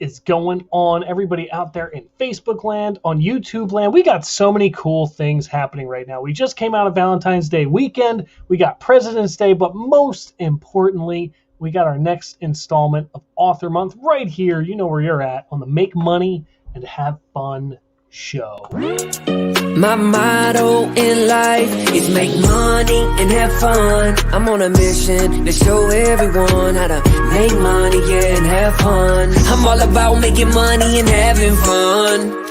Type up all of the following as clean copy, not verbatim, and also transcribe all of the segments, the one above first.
is going on? Everybody out there in Facebook land, on YouTube land, we got so many cool things happening right now. We just came out of Valentine's Day weekend. We got President's Day, but most importantly, we got our next installment of Author Month right here. You know where you're at on the Make Money and Have Fun show. My motto in life is make money and have fun. I'm on a mission to show everyone how to make money, yeah, and have fun. I'm all about making money and having fun.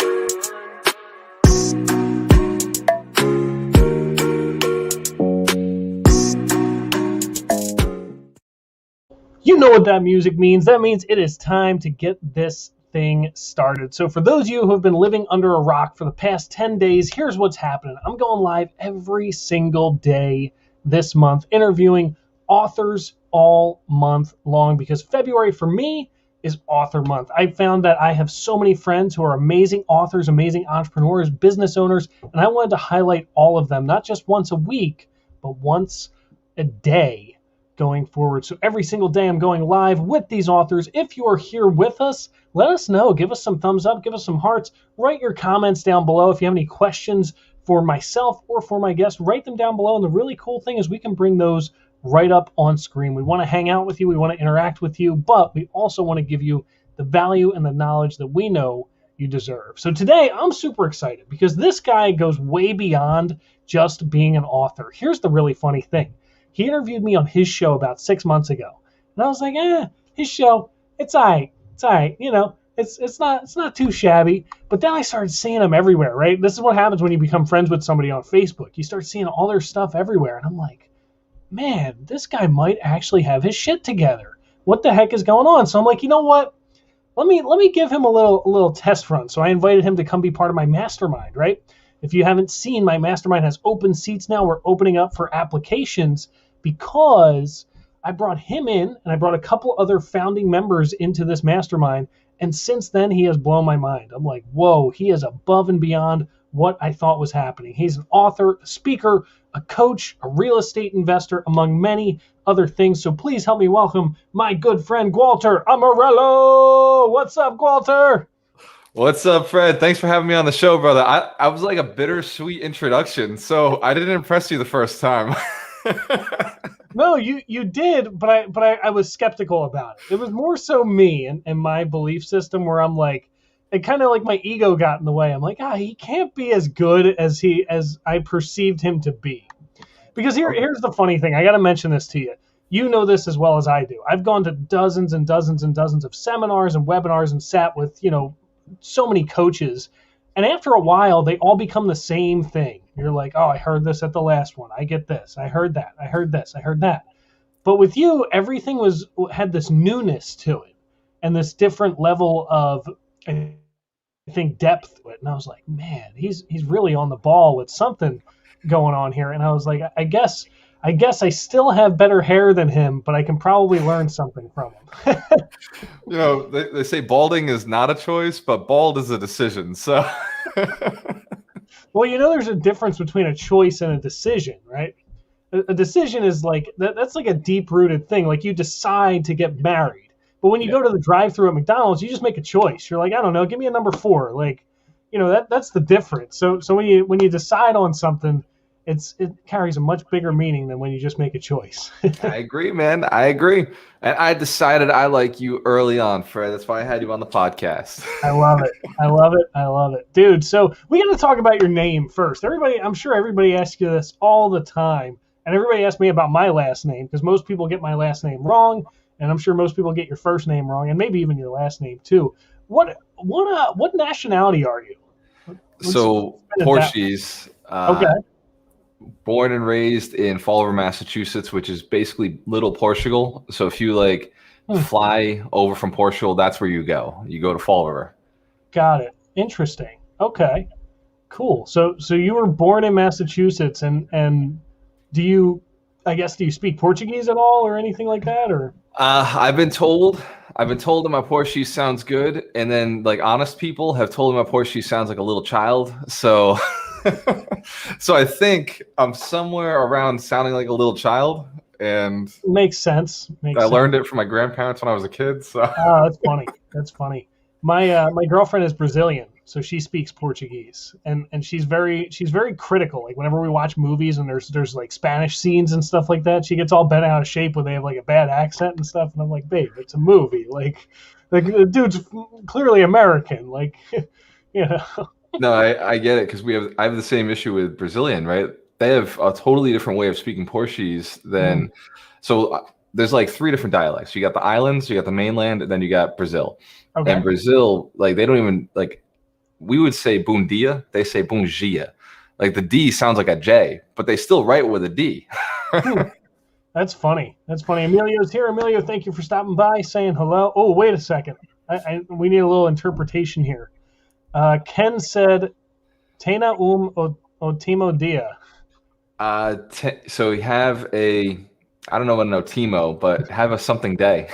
You know what that music means. That means it is time to get this thing started. So for those of you who have been living under a rock for the past 10 days, here's what's happening. I'm going live every single day this month, interviewing authors all month long, because February for me is Author Month. I found that I have so many friends who are amazing authors, amazing entrepreneurs, business owners, and I wanted to highlight all of them, not just once a week, but once a day going forward. So every single day I'm going live with these authors. If you are here with us, let us know. Give us some thumbs up. Give us some hearts. Write your comments down below. If you have any questions for myself or for my guest, write them down below. And the really cool thing is we can bring those right up on screen. We want to hang out with you. We want to interact with you, but we also want to give you the value and the knowledge that we know you deserve. So today I'm super excited because this guy goes way beyond just being an author. Here's the really funny thing. He interviewed me on his show about 6 months ago. And I was like, his show, it's all right. It's all right. You know, it's not too shabby. But then I started seeing him everywhere, right? This is what happens when you become friends with somebody on Facebook. You start seeing all their stuff everywhere. And I'm like, man, this guy might actually have his shit together. What the heck is going on? So I'm like, you know what? Let me give him a little test run. So I invited him to come be part of my mastermind, right? If you haven't seen, my mastermind has open seats now. We're opening up for applications because I brought him in and I brought a couple other founding members into this mastermind. And since then, he has blown my mind. I'm like, whoa, he is above and beyond what I thought was happening. He's an author, a speaker, a coach, a real estate investor, among many other things. So please help me welcome my good friend, Gualter Amarelo. What's up, Gualter? What's up, Fred? Thanks for having me on the show, brother. I was like a bittersweet introduction, so I didn't impress you the first time. No, you did, but I was skeptical about it. It was more so me and my belief system where I'm like, it kind of like my ego got in the way. I'm like, he can't be as good as I perceived him to be. Because here's the funny thing. I got to mention this to you. You know this as well as I do. I've gone to dozens and dozens and dozens of seminars and webinars and sat with, so many coaches. And after a while, they all become the same thing. You're like, oh, I heard this at the last one. I get this. I heard that. I heard this. I heard that. But with you, everything had this newness to it and this different level of, I think, depth to it. And I was like, man, he's really on the ball with something going on here. And I was like, I guess I still have better hair than him, but I can probably learn something from him. They say balding is not a choice, but bald is a decision. So, well, there's a difference between a choice and a decision, right? A decision is like that's like a deep-rooted thing. Like you decide to get married, but when you go to the drive-thru at McDonald's, you just make a choice. You're like, I don't know, give me a number 4. Like, that's the difference. So when you decide on something, it carries a much bigger meaning than when you just make a choice. I agree, man. I agree. And I decided I like you early on, Fred. That's why I had you on the podcast. I love it. I love it. I love it. Dude, so we got to talk about your name first. I'm sure everybody asks you this all the time. And everybody asks me about my last name because most people get my last name wrong. And I'm sure most people get your first name wrong and maybe even your last name too. What nationality are you? So Portuguese. Okay. Born and raised in Fall River, Massachusetts, which is basically little Portugal. So if you fly over from Portugal, that's where you go. You go to Fall River. Got it. Interesting. Okay. Cool. So you were born in Massachusetts, and do you speak Portuguese at all or anything like that, or? I've been told that my Portuguese sounds good, and then honest people have told me my Portuguese sounds like a little child. So. So I think I'm somewhere around sounding like a little child, and makes sense. I learned it from my grandparents when I was a kid. So oh, that's funny. That's funny. My girlfriend is Brazilian, so she speaks Portuguese, and she's very critical. Like whenever we watch movies and there's like Spanish scenes and stuff like that, she gets all bent out of shape when they have like a bad accent and stuff. And I'm like, babe, it's a movie. Like the dude's clearly American. Like, you know. No, I get it because I have the same issue with Brazilian, right? They have a totally different way of speaking Portuguese than so. There's like three different dialects. You got the islands, you got the mainland, and then you got Brazil. Okay. And Brazil, like they don't even like. We would say bom dia, they say bom dia. Like the D sounds like a J, but they still write with a D. That's funny. That's funny. Emilio's here. Emilio, thank you for stopping by, saying hello. Oh, wait a second. We need a little interpretation here. Ken said, "Tena otimo dia." So we have I don't know what an otimo, but have a something day.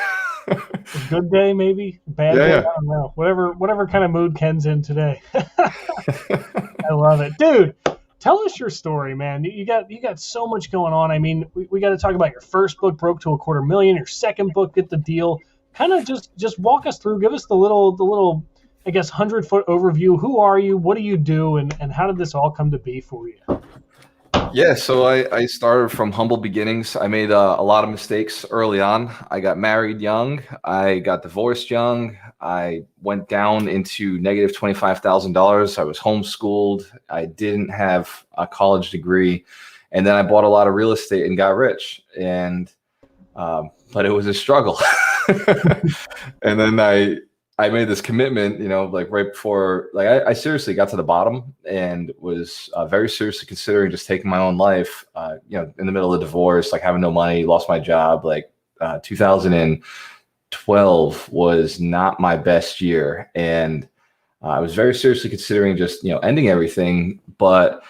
A good day, maybe bad day. Yeah. I don't know. Whatever kind of mood Ken's in today. I love it, dude. Tell us your story, man. You got so much going on. I mean, we got to talk about your first book broke to $250,000. Your second book, Get the Deal. Kind of just walk us through. Give us the little I guess 100-foot overview. Who are you? What do you do? And how did this all come to be for you? Yeah, so I started from humble beginnings. I made a lot of mistakes early on. I got married young. I got divorced young. I went down into negative $25,000. I was homeschooled. I didn't have a college degree. And then I bought a lot of real estate and got rich. But it was a struggle. And then I made this commitment, like right before, like I seriously got to the bottom and was very seriously considering just taking my own life, in the middle of divorce, like having no money, lost my job. Like 2012 was not my best year. And I was very seriously considering just, ending everything. But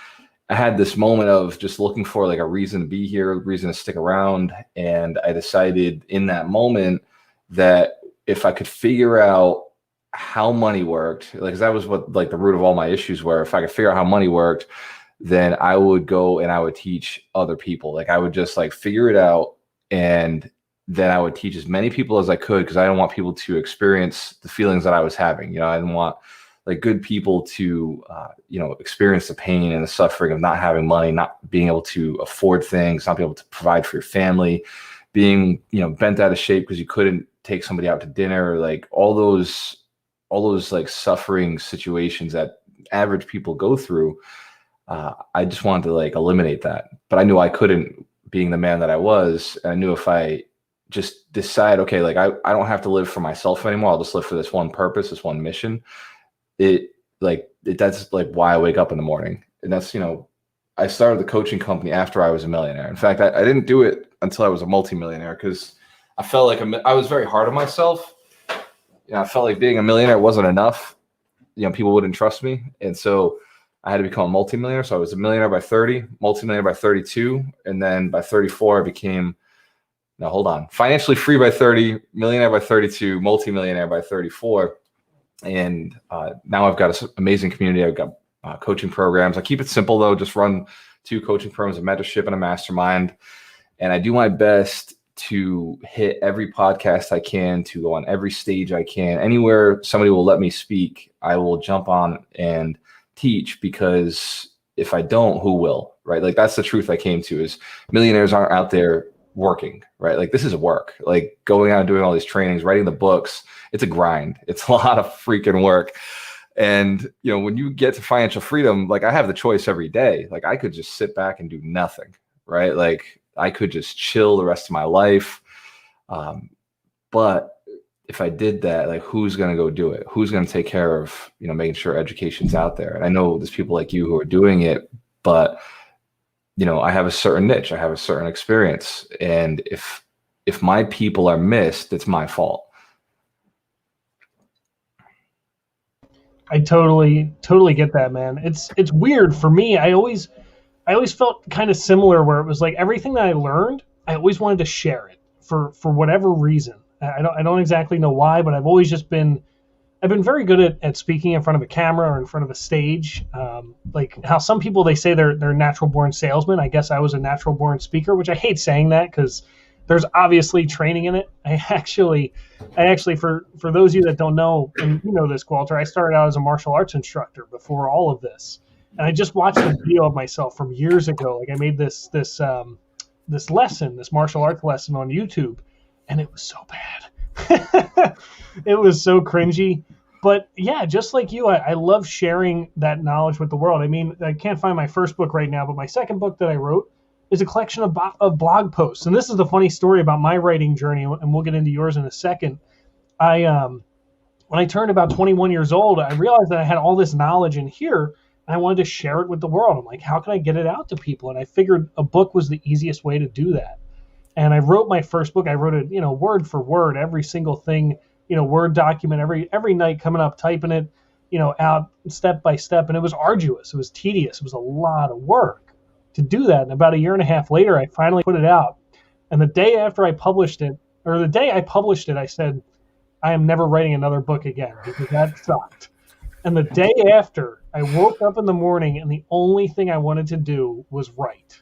I had this moment of just looking for like a reason to be here, a reason to stick around. And I decided in that moment that if I could figure out how money worked, like, 'cause that was what like the root of all my issues were. If I could figure out how money worked, then I would go and I would teach other people. Like I would just like figure it out, and then I would teach as many people as I could, because I don't want people to experience the feelings that I was having. I didn't want like good people to, experience the pain and the suffering of not having money, not being able to afford things, not being able to provide for your family, being, bent out of shape because you couldn't take somebody out to dinner, like all those like suffering situations that average people go through. I just wanted to like eliminate that, but I knew I couldn't, being the man that I was. And I knew if I just decide, okay, like I don't have to live for myself anymore. I'll just live for this one purpose, this one mission. That's like why I wake up in the morning. And that's, I started the coaching company after I was a millionaire. In fact, I didn't do it until I was a multimillionaire, because I felt like I was very hard on myself. I felt like being a millionaire wasn't enough. People wouldn't trust me. And so I had to become a multimillionaire. So I was a millionaire by 30, multimillionaire by 32. And then by 34, I became, financially free by 30, millionaire by 32, multimillionaire by 34. And now I've got an amazing community. I've got coaching programs. I keep it simple though, just run 2 coaching programs, a mentorship and a mastermind. And I do my best to hit every podcast I can, to go on every stage I can. Anywhere somebody will let me speak, I will jump on and teach, because if I don't, who will, right? Like that's the truth I came to, is millionaires aren't out there working, right? Like this is work, like going out and doing all these trainings, writing the books. It's a grind. It's a lot of freaking work. And, when you get to financial freedom, like I have the choice every day. Like I could just sit back and do nothing, right? Like I could just chill the rest of my life. But if I did that, like who's going to go do it? Who's going to take care of, making sure education's out there? And I know there's people like you who are doing it, but I have a certain niche, I have a certain experience. And if my people are missed, it's my fault. I totally get that, man. It's weird for me. I always felt kind of similar, where it was like everything that I learned, I always wanted to share it for whatever reason. I don't exactly know why, but I've always just been, I've been very good at speaking in front of a camera or in front of a stage. Like how some people, they say they're natural born salesmen. I guess I was a natural born speaker, which I hate saying that, because there's obviously training in it. I actually, for those of you that don't know, and you know this, Gualter, I started out as a martial arts instructor before all of this, and I just watched a video of myself from years ago. Like I made this lesson, this martial arts lesson on YouTube, and it was so bad. It was so cringy. But yeah, just like you, I love sharing that knowledge with the world. I mean, I can't find my first book right now, but my second book that I wrote is a collection of blog posts. And this is the funny story about my writing journey, and we'll get into yours in a second. When I turned about 21 years old, I realized that I had all this knowledge in here, and I wanted to share it with the world. I'm like, how can I get it out to people? And I figured a book was the easiest way to do that. And I wrote my first book. I wrote it, word for word, every single thing, Word document, every night coming up, typing it, out step by step. And it was arduous. It was tedious. It was a lot of work to do that. And about a year and a half later, I finally put it out. And the day after I published it, or the day I published it, I said, I am never writing another book again because that sucked. And the day after, I woke up in the morning and the only thing I wanted to do was write.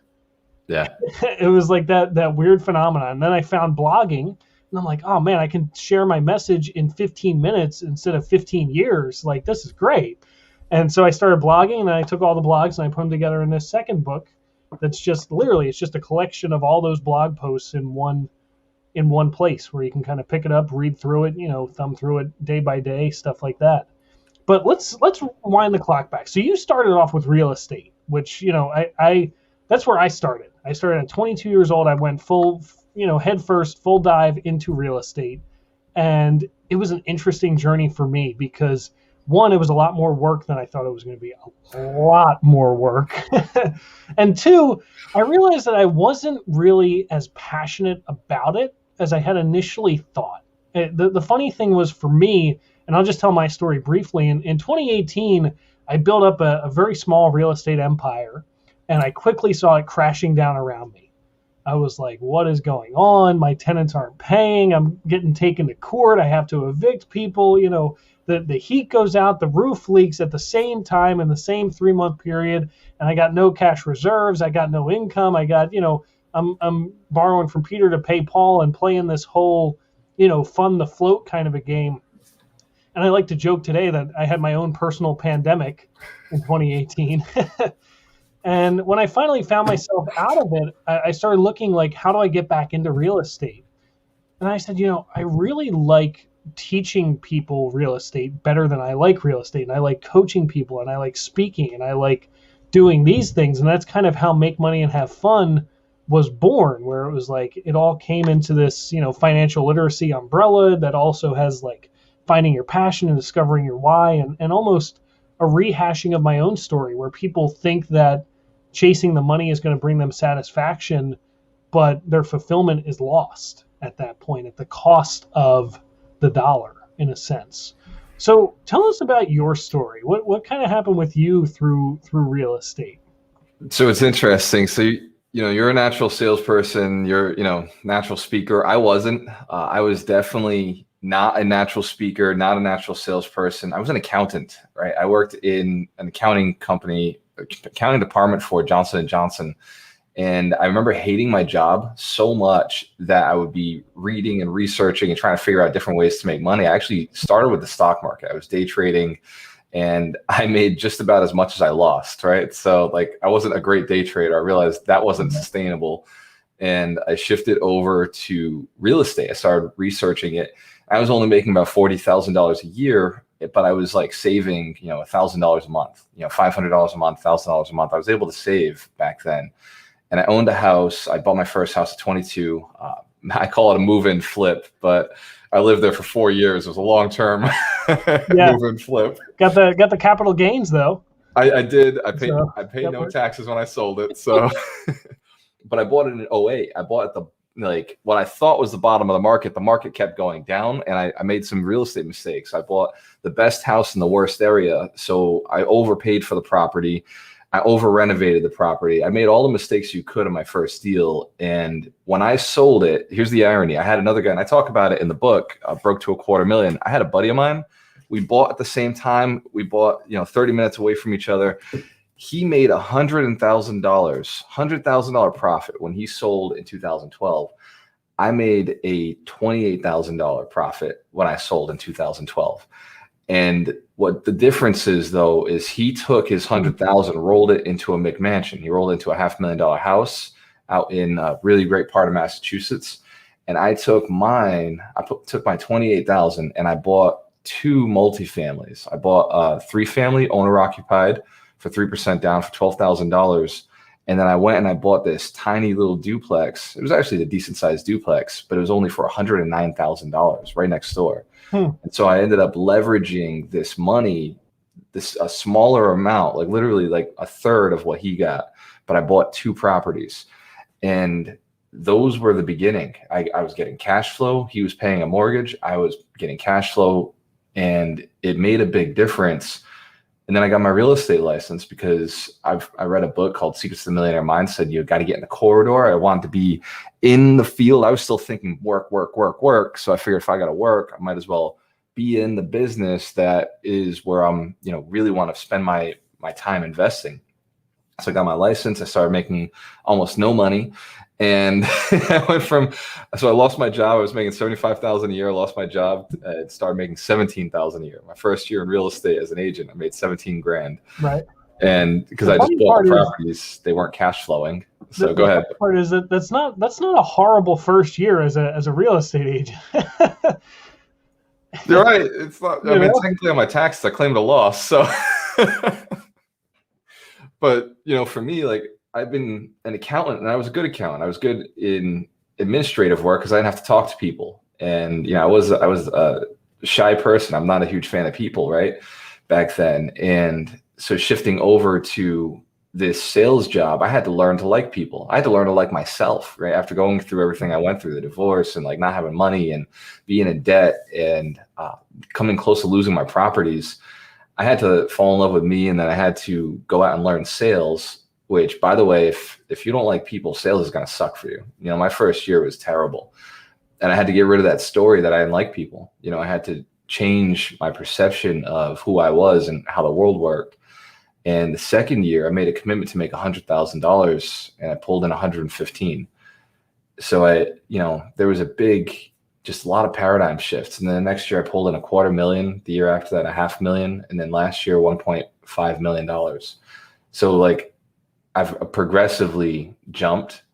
Yeah. It was like that weird phenomenon. And then I found blogging, and I'm like, oh man, I can share my message in 15 minutes instead of 15 years. Like, this is great. And so I started blogging, and I took all the blogs and I put them together in this second book. That's just literally, it's just a collection of all those blog posts in one place where you can kind of pick it up, read through it, thumb through it day by day, stuff like that. But let's wind the clock back. So you started off with real estate, which, I that's where I started. I started at 22 years old. I went full, head first, full dive into real estate. And it was an interesting journey for me because, one, it was a lot more work than I thought it was going to be, a lot more work. And two, I realized that I wasn't really as passionate about it as I had initially thought. The funny thing was for me, and I'll just tell my story briefly, in 2018, I built up a very small real estate empire, and I quickly saw it crashing down around me. I was like, what is going on? My tenants aren't paying. I'm getting taken to court. I have to evict people. The heat goes out, the roof leaks at the same time in the same 3-month period, and I got no cash reserves. I got no income. I got, I'm borrowing from Peter to pay Paul and playing this whole, fund the float kind of a game. And I like to joke today that I had my own personal pandemic in 2018. And when I finally found myself out of it, I started looking like, how do I get back into real estate? And I said, I really like teaching people real estate better than I like real estate. And I like coaching people, and I like speaking, and I like doing these things. And that's kind of how Make Money and Have Fun was born, where it was like, it all came into this, financial literacy umbrella that also has like finding your passion and discovering your why, and almost a rehashing of my own story where people think that chasing the money is going to bring them satisfaction, but their fulfillment is lost at that point at the cost of the dollar, in a sense. So tell us about your story. What kind of happened with you through real estate? So it's interesting. So you're a natural salesperson. You're natural speaker. I wasn't. I was definitely not a natural speaker, not a natural salesperson. I was an accountant, right? I worked in an accounting company, accounting department for Johnson & Johnson. And I remember hating my job so much that I would be reading and researching and trying to figure out different ways to make money. I actually started with the stock market. I was day trading, and I made just about as much as I lost, right? So like, I wasn't a great day trader. I realized that wasn't sustainable. And I shifted over to real estate. I started researching it. I was only making about $40,000 a year, but I was like saving, $1,000 a month, $500 a month, $1,000 a month. I was able to save back then. And I owned a house. I bought my first house at 22. I call it a move-in flip, but I lived there for 4 years. It was a long-term move-in flip. Got the capital gains though. I did. I paid no taxes when I sold it. So, but I bought it in 2008. I bought at what I thought was the bottom of the market. The market kept going down, and I made some real estate mistakes. I bought the best house in the worst area, so I overpaid for the property. I over renovated the property. I made all the mistakes you could in my first deal. And when I sold it, here's the irony. I had another guy, and I talk about it in the book, Broke to $250,000. I had a buddy of mine. We bought at the same time. We bought, 30 minutes away from each other. He made $100,000 profit when he sold in 2012. I made a $28,000 profit when I sold in 2012. And what the difference is, though, is he took his 100,000, rolled it into a McMansion. He rolled into a $500,000 house out in a really great part of Massachusetts. And I took mine. Took my 28,000 and I bought 2 multifamilies. I bought a 3-family owner occupied for 3% down for $12,000. And then I went and I bought this tiny little duplex. It was actually a decent sized duplex, but it was only for $109,000 right next door. And so I ended up leveraging this money, a smaller amount, like literally like a third of what he got. But I bought 2 properties, and those were the beginning. I was getting cash flow. He was paying a mortgage. I was getting cash flow, and it made a big difference. And then I got my real estate license because I read a book called Secrets to the Millionaire Mindset. You got to get in the corridor. I wanted to be in the field. I was still thinking work. So I figured if I got to work, I might as well be in the business that is where I'm, really want to spend my time investing. So I got my license. I started making almost no money. And so I lost my job. I was making $75,000 a year. I lost my job and started making $17,000 a year. My first year in real estate as an agent, I made 17 grand. Right. And because I just bought the properties, they weren't cash flowing. So go ahead. The part is that that's not a horrible first year as a real estate agent. You're right. It's not. I mean, technically on my taxes, I claimed a loss. So, but for me, like, I've been an accountant, and I was a good accountant. I was good in administrative work because I didn't have to talk to people. And I was a shy person. I'm not a huge fan of people, right, back then. And so shifting over to this sales job, I had to learn to like people. I had to learn to like myself, right? After going through everything I went through, the divorce and like not having money and being in debt and coming close to losing my properties, I had to fall in love with me, and then I had to go out and learn sales. Which, by the way, if you don't like people, sales is going to suck for you. My first year was terrible, and I had to get rid of that story that I didn't like people. I had to change my perception of who I was and how the world worked. And the second year, I made a commitment to make $100,000, and I pulled in 115. So there was just a lot of paradigm shifts. And then the next year, I pulled in $250,000. The year after that, $500,000, and then last year, $1.5 million. So like, I've progressively jumped,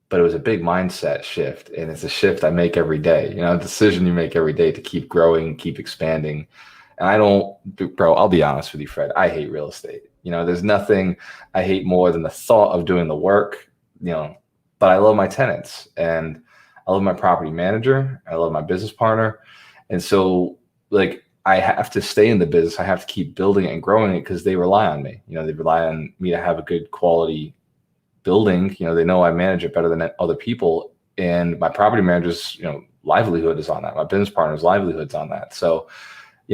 but it was a big mindset shift, and it's a shift I make every day. A decision you make every day to keep growing, keep expanding. And bro, I'll be honest with you, Fred, I hate real estate. There's nothing I hate more than the thought of doing the work, but I love my tenants, and I love my property manager. I love my business partner. And so like, I have to stay in the business. I have to keep building it and growing it because they rely on me. They rely on me to have a good quality building. They know I manage it better than other people. And my property manager's, livelihood is on that. My business partner's livelihood's on that. So,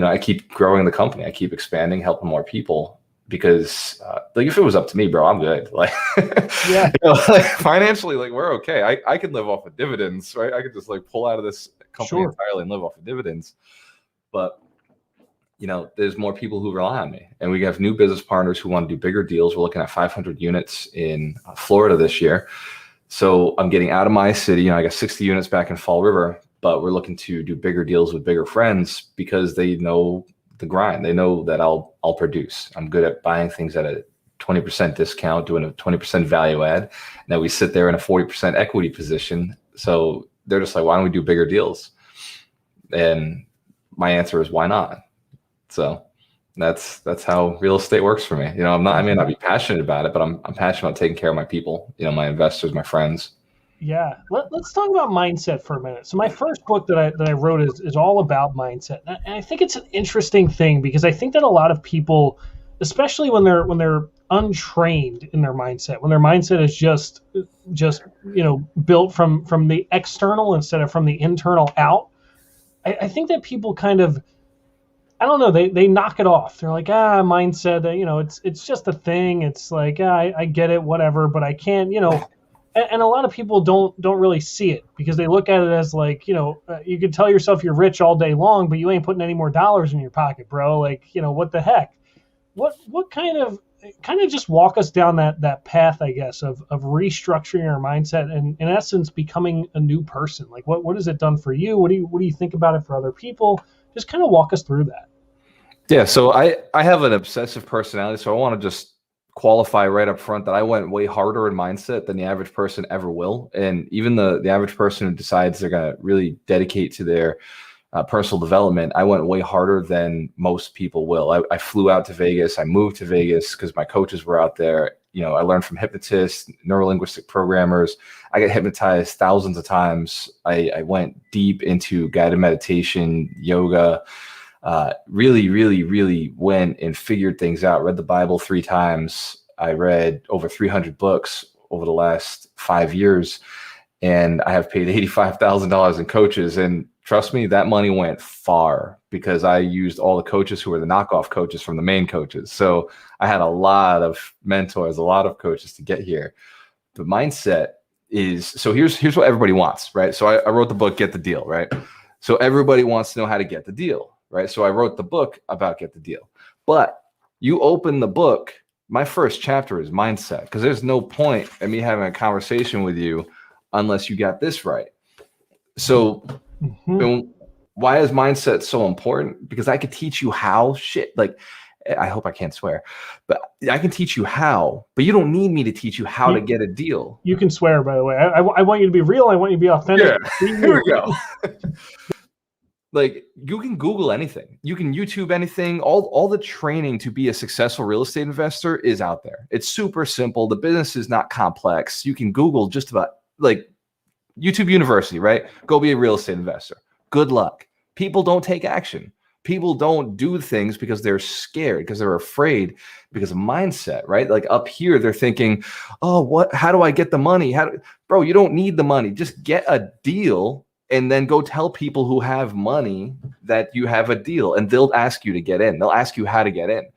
I keep growing the company. I keep expanding, helping more people because like if it was up to me, bro, I'm good. Like, yeah, like financially, like we're okay. I could live off of dividends, right? I could just like pull out of this company entirely and live off of dividends. But there's more people who rely on me, and we have new business partners who want to do bigger deals. We're looking at 500 units in Florida this year. So I'm getting out of my city. I got 60 units back in Fall River, but we're looking to do bigger deals with bigger friends because they know the grind. They know that I'll produce. I'm good at buying things at a 20% discount, doing a 20% value add. And then we sit there in a 40% equity position. So they're just like, why don't we do bigger deals? And my answer is, why not? So that's how real estate works for me. I may not be passionate about it, but I'm passionate about taking care of my people, my investors, my friends. Yeah. Let's talk about mindset for a minute. So my first book that I wrote is all about mindset. And I think it's an interesting thing because I think that a lot of people, especially when they're untrained in their mindset, when their mindset is just built from the external instead of from the internal out, I think that people kind of, I don't know, they knock it off. They're like, mindset, it's just a thing. It's like, I get it, whatever, but I can't, and a lot of people don't really see it because they look at it as like, you could tell yourself you're rich all day long, but you ain't putting any more dollars in your pocket, bro. Like, what the heck? What kind of kind of just walk us down that path, I guess, of restructuring our mindset and in essence becoming a new person. Like what has it done for you? What do you think about it for other people? Just kind of walk us through that. Yeah, so I have an obsessive personality, so I want to just qualify right up front that I went way harder in mindset than the average person ever will. And even the average person who decides they're going to really dedicate to their personal development, I went way harder than most people will. I flew out to Vegas. I moved to Vegas because my coaches were out there. You know, I learned from hypnotists, neurolinguistic programmers. I got hypnotized thousands of times. I went deep into guided meditation, yoga, really, really, really went and figured things out. Read the Bible 3 times. I read over 300 books over the last 5 years, and I have paid $85,000 in coaches. And trust me, that money went far because I used all the coaches who were the knockoff coaches from the main coaches. So I had a lot of mentors, a lot of coaches to get here. The mindset is, so here's what everybody wants, right? So I wrote the book, Get the Deal, right? So everybody wants to know how to get the deal, right? So I wrote the book about Get the Deal. But you open the book, my first chapter is mindset, because there's no point in me having a conversation with you unless you got this right. So why is mindset so important? Because I could teach you how like, I hope I can't swear, but I can teach you how, but you don't need me to teach you how to get a deal. You can swear, by the way. I want you to be real. I want you to be authentic. Yeah, here we go. Like, you can Google anything. You can YouTube anything. All the training to be a successful real estate investor is out there. It's super simple. The business is not complex. You can Google just about, like, YouTube University, right? Go be a real estate investor. Good luck. People don't take action. People don't do things because they're scared, because they're afraid, because of mindset, right? Like up here, they're thinking, oh, how do I get the money? Bro, you don't need the money. Just get a deal and then go tell people who have money that you have a deal, and they'll ask you to get in. They'll ask you how to get in.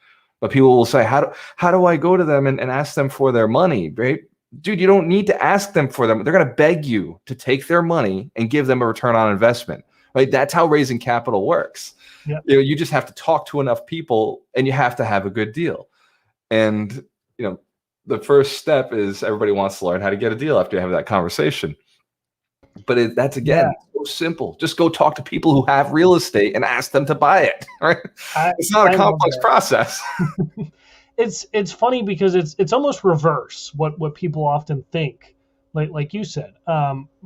But people will say, how do I go to them and ask them for their money, right? Dude, you don't need to ask them for them. They're going to beg you to take their money and give them a return on investment, right? That's how raising capital works. Yep. You know, you just have to talk to enough people, and you have to have a good deal. And, you know, the first step is everybody wants to learn how to get a deal after you have that conversation. But that's, again, so simple. Just go talk to people who have real estate and ask them to buy it, right? It's not a complex process. It's funny because it's almost reverse what people often think. Like you said,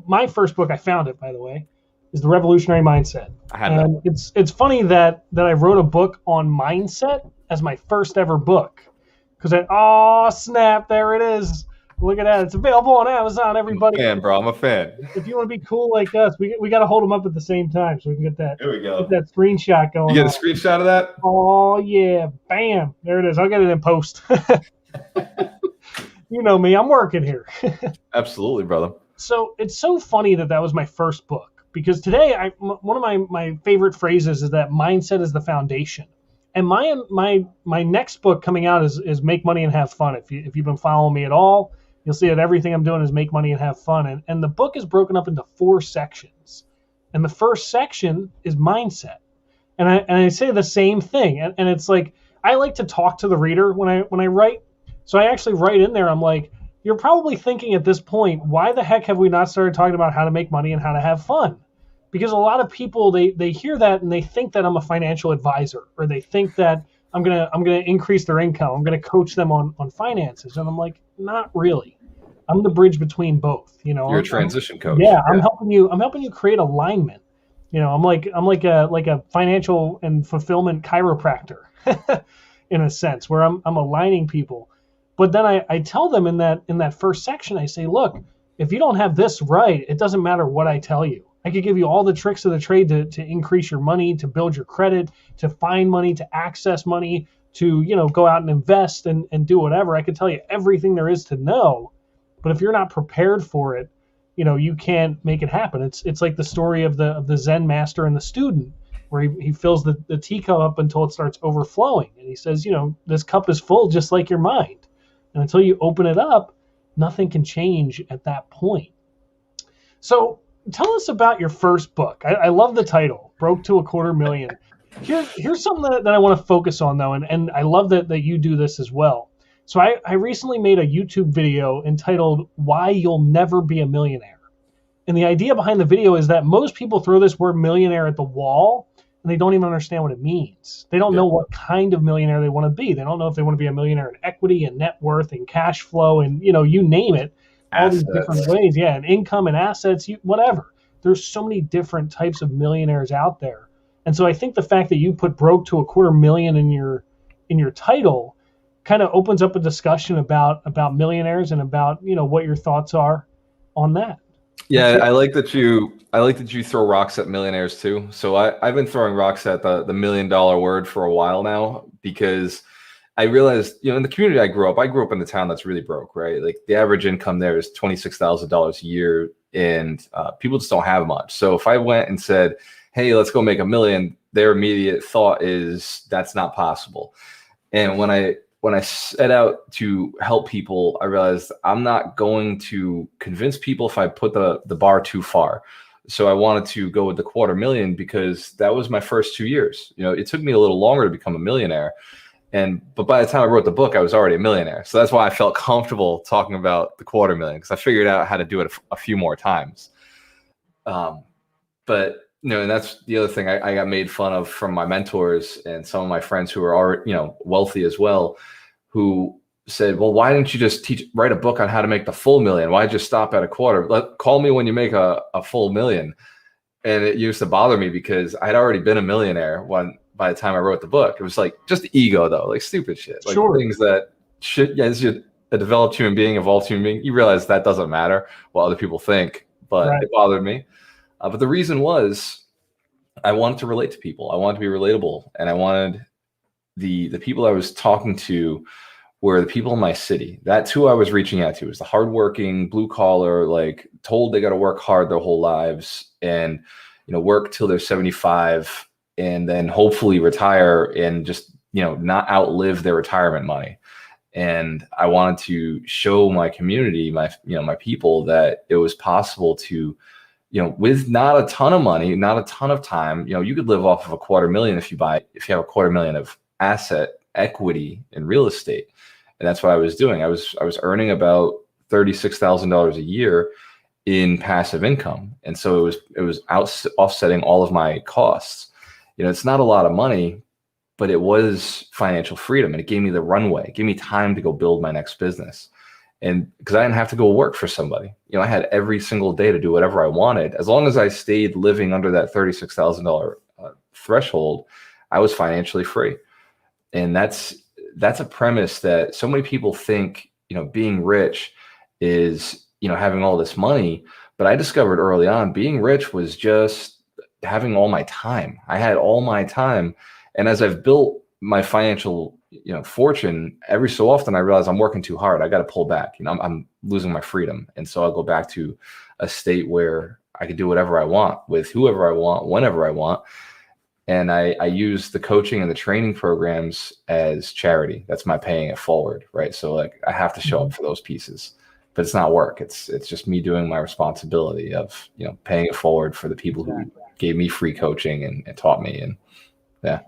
my first book, I found it, by the way, is The Revolutionary Mindset. I had that. It's funny that I wrote a book on mindset as my first ever book, because oh snap, there it is. Look at that. It's available on Amazon, everybody. I'm a fan, bro. I'm a fan. If you want to be cool like us, we got to hold them up at the same time so we can get that. There we go. Get that screenshot going. You get a screenshot of that? Oh, yeah. Bam. There it is. I'll get it in post. You know me. I'm working here. Absolutely, brother. So it's so funny that was my first book, because today one of my favorite phrases is that mindset is the foundation. And my next book coming out is Make Money and Have Fun. If you've been following me at all, you'll see that everything I'm doing is make money and have fun. And the book is broken up into 4 sections. And the first section is mindset. And I say the same thing. And it's like, I like to talk to the reader when I write. So I actually write in there, I'm like, you're probably thinking at this point, why the heck have we not started talking about how to make money and how to have fun? Because a lot of people, they hear that and they think that I'm a financial advisor, or they think that I'm gonna increase their income. I'm gonna coach them on finances. And I'm like, not really. I'm the bridge between both. You know, you're a transition coach. Yeah, I'm helping you create alignment. You know, I'm like a financial and fulfillment chiropractor in a sense, where I'm aligning people. But then I tell them in that first section, I say, look, if you don't have this right, it doesn't matter what I tell you. I could give you all the tricks of the trade to increase your money, to build your credit, to find money, to access money, to, you know, go out and invest and do whatever. I could tell you everything there is to know. But if you're not prepared for it, you know, you can't make it happen. It's like the story of the Zen master and the student, where he fills the teacup up until it starts overflowing. And he says, you know, this cup is full just like your mind. And until you open it up, nothing can change at that point. So tell us about your first book. I love the title, Broke to $250,000. Here's something that I want to focus on, though, and I love that you do this as well. So I recently made a YouTube video entitled Why You'll Never Be a Millionaire. And the idea behind the video is that most people throw this word millionaire at the wall and they don't even understand what it means. They don't know what kind of millionaire they want to be. They don't know if they want to be a millionaire in equity and net worth and cash flow and, you name it, all these different ways. Yeah, and income and assets, whatever. There's so many different types of millionaires out there. And so I think the fact that you put broke to $250,000 in your title kind of opens up a discussion about millionaires and about, what your thoughts are on that. Yeah, I like that you throw rocks at millionaires too. So I've been throwing rocks at the $1 million word for a while now, because I realized, in the community I grew up in the town that's really broke, right? Like the average income there is $26,000 a year, and people just don't have much. So if I went and said, hey, let's go make $1 million, their immediate thought is that's not possible. And when I set out to help people, I realized I'm not going to convince people if I put the bar too far. So I wanted to go with the $250,000 because that was my first 2 years. It took me a little longer to become a millionaire. But by the time I wrote the book, I was already a millionaire. So that's why I felt comfortable talking about the $250,000, because I figured out how to do it a few more times. But and that's the other thing I got made fun of from my mentors and some of my friends who are already, wealthy as well, who said, well, why didn't you just write a book on how to make the full million? Why just stop at a quarter? Call me when you make a full million. And it used to bother me because I had already been a millionaire by the time I wrote the book. It was like just ego though, like stupid shit, like things that as you're a developed human being, evolved human being, you realize that doesn't matter what other people think, but It bothered me. But the reason was I wanted to relate to people. I wanted to be relatable, and I wanted the people I was talking to were the people in my city. That's who I was reaching out to. It was the hardworking, blue collar, like told they got to work hard their whole lives and work till they're 75 and then hopefully retire and just not outlive their retirement money. And I wanted to show my community, my people, that it was possible to, with not a ton of money, not a ton of time, you could live off of $250,000 if you have $250,000 of asset equity in real estate. And that's what I was doing. I was earning about $36,000 a year in passive income. And so it was offsetting all of my costs. It's not a lot of money, but it was financial freedom, and it gave me the runway, it gave me time to go build my next business. And because I didn't have to go work for somebody, I had every single day to do whatever I wanted. As long as I stayed living under that $36,000 threshold, I was financially free. And that's a premise that so many people think, being rich is, having all this money. But I discovered early on, being rich was just having all my time. I had all my time. And as I've built my financial, fortune, every so often I realize I'm working too hard. I got to pull back. I'm losing my freedom. And so I'll go back to a state where I can do whatever I want with whoever I want, whenever I want. And I use the coaching and the training programs as charity. That's my paying it forward, right? So like I have to show up for those pieces, but it's not work. It's just me doing my responsibility of, paying it forward for the people who gave me free coaching and taught me. And yeah.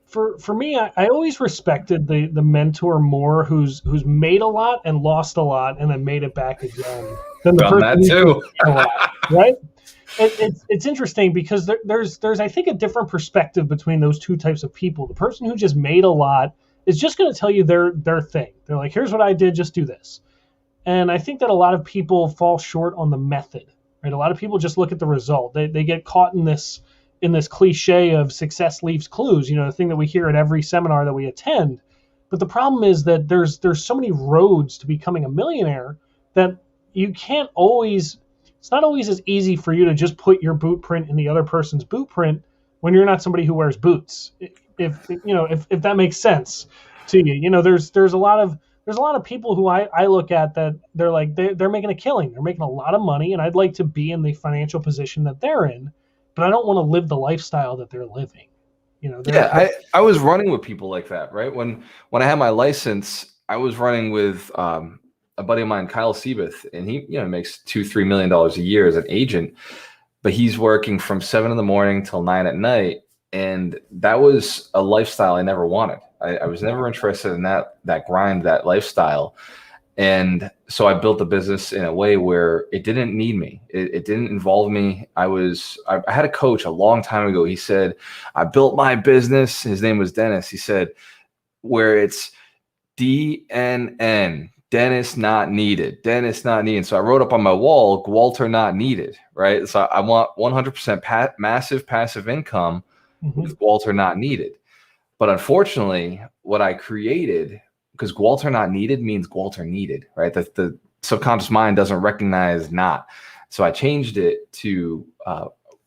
For me, I always respected the mentor more who's made a lot and lost a lot and then made it back again than the person that too. A lot, right? It's interesting because there's I think a different perspective between those two types of people. The person who just made a lot is just going to tell you their thing. They're like, here's what I did, just do this. And I think that a lot of people fall short on the method, right? A lot of people just look at the result. They get caught in this cliche of success leaves clues, the thing that we hear at every seminar that we attend. But the problem is that there's so many roads to becoming a millionaire that you can't always, it's not always as easy for you to just put your boot print in the other person's boot print when you're not somebody who wears boots. If that makes sense to you. There's a lot of people who I look at that they're like, they're making a killing. They're making a lot of money, and I'd like to be in the financial position that they're in, but I don't want to live the lifestyle that they're living. I was running with people like that, right? When I had my license, I was running with a buddy of mine, Kyle Seabuth, and he makes $2-3 million a year as an agent, but he's working from 7 a.m. till 9 p.m. And that was a lifestyle I never wanted. I was never interested in that grind, that lifestyle. And so I built the business in a way where it didn't need me. It didn't involve me. I had a coach a long time ago. He said, I built my business. His name was Dennis. He said, where it's DNN, Dennis not needed, Dennis not needed. So I wrote up on my wall, Gualter not needed, right? So I want 100% massive passive income with Gualter not needed. But unfortunately, what I created, because Gualter not needed means Gualter needed, right? The subconscious mind doesn't recognize not. So I changed it to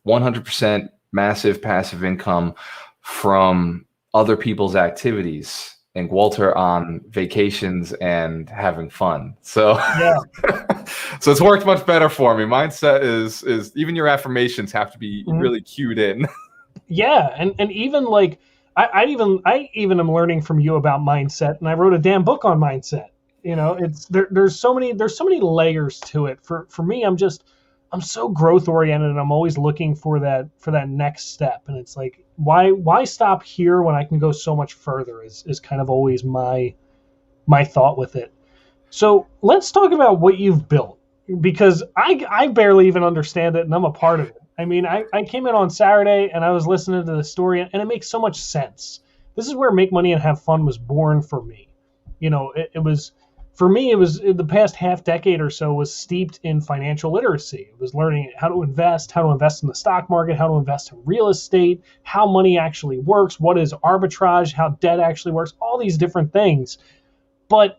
100% massive passive income from other people's activities, and Gualter on vacations and having fun. So Yeah. so it's worked much better for me. Mindset is even your affirmations have to be really cued in. Yeah, and even like I even am learning from you about mindset, and I wrote a damn book on mindset. It's there's so many layers to it. For me, I'm so growth oriented, and I'm always looking for that next step. And it's like, why stop here when I can go so much further is kind of always my thought with it. So let's talk about what you've built, because I barely even understand it, and I'm a part of it. I mean, I came in on Saturday and I was listening to the story, and it makes so much sense. This is where Make Money and Have Fun was born for me. It was, for me, it was the past half decade or so was steeped in financial literacy. It was learning how to invest in the stock market, how to invest in real estate, how money actually works, what is arbitrage, how debt actually works, all these different things. But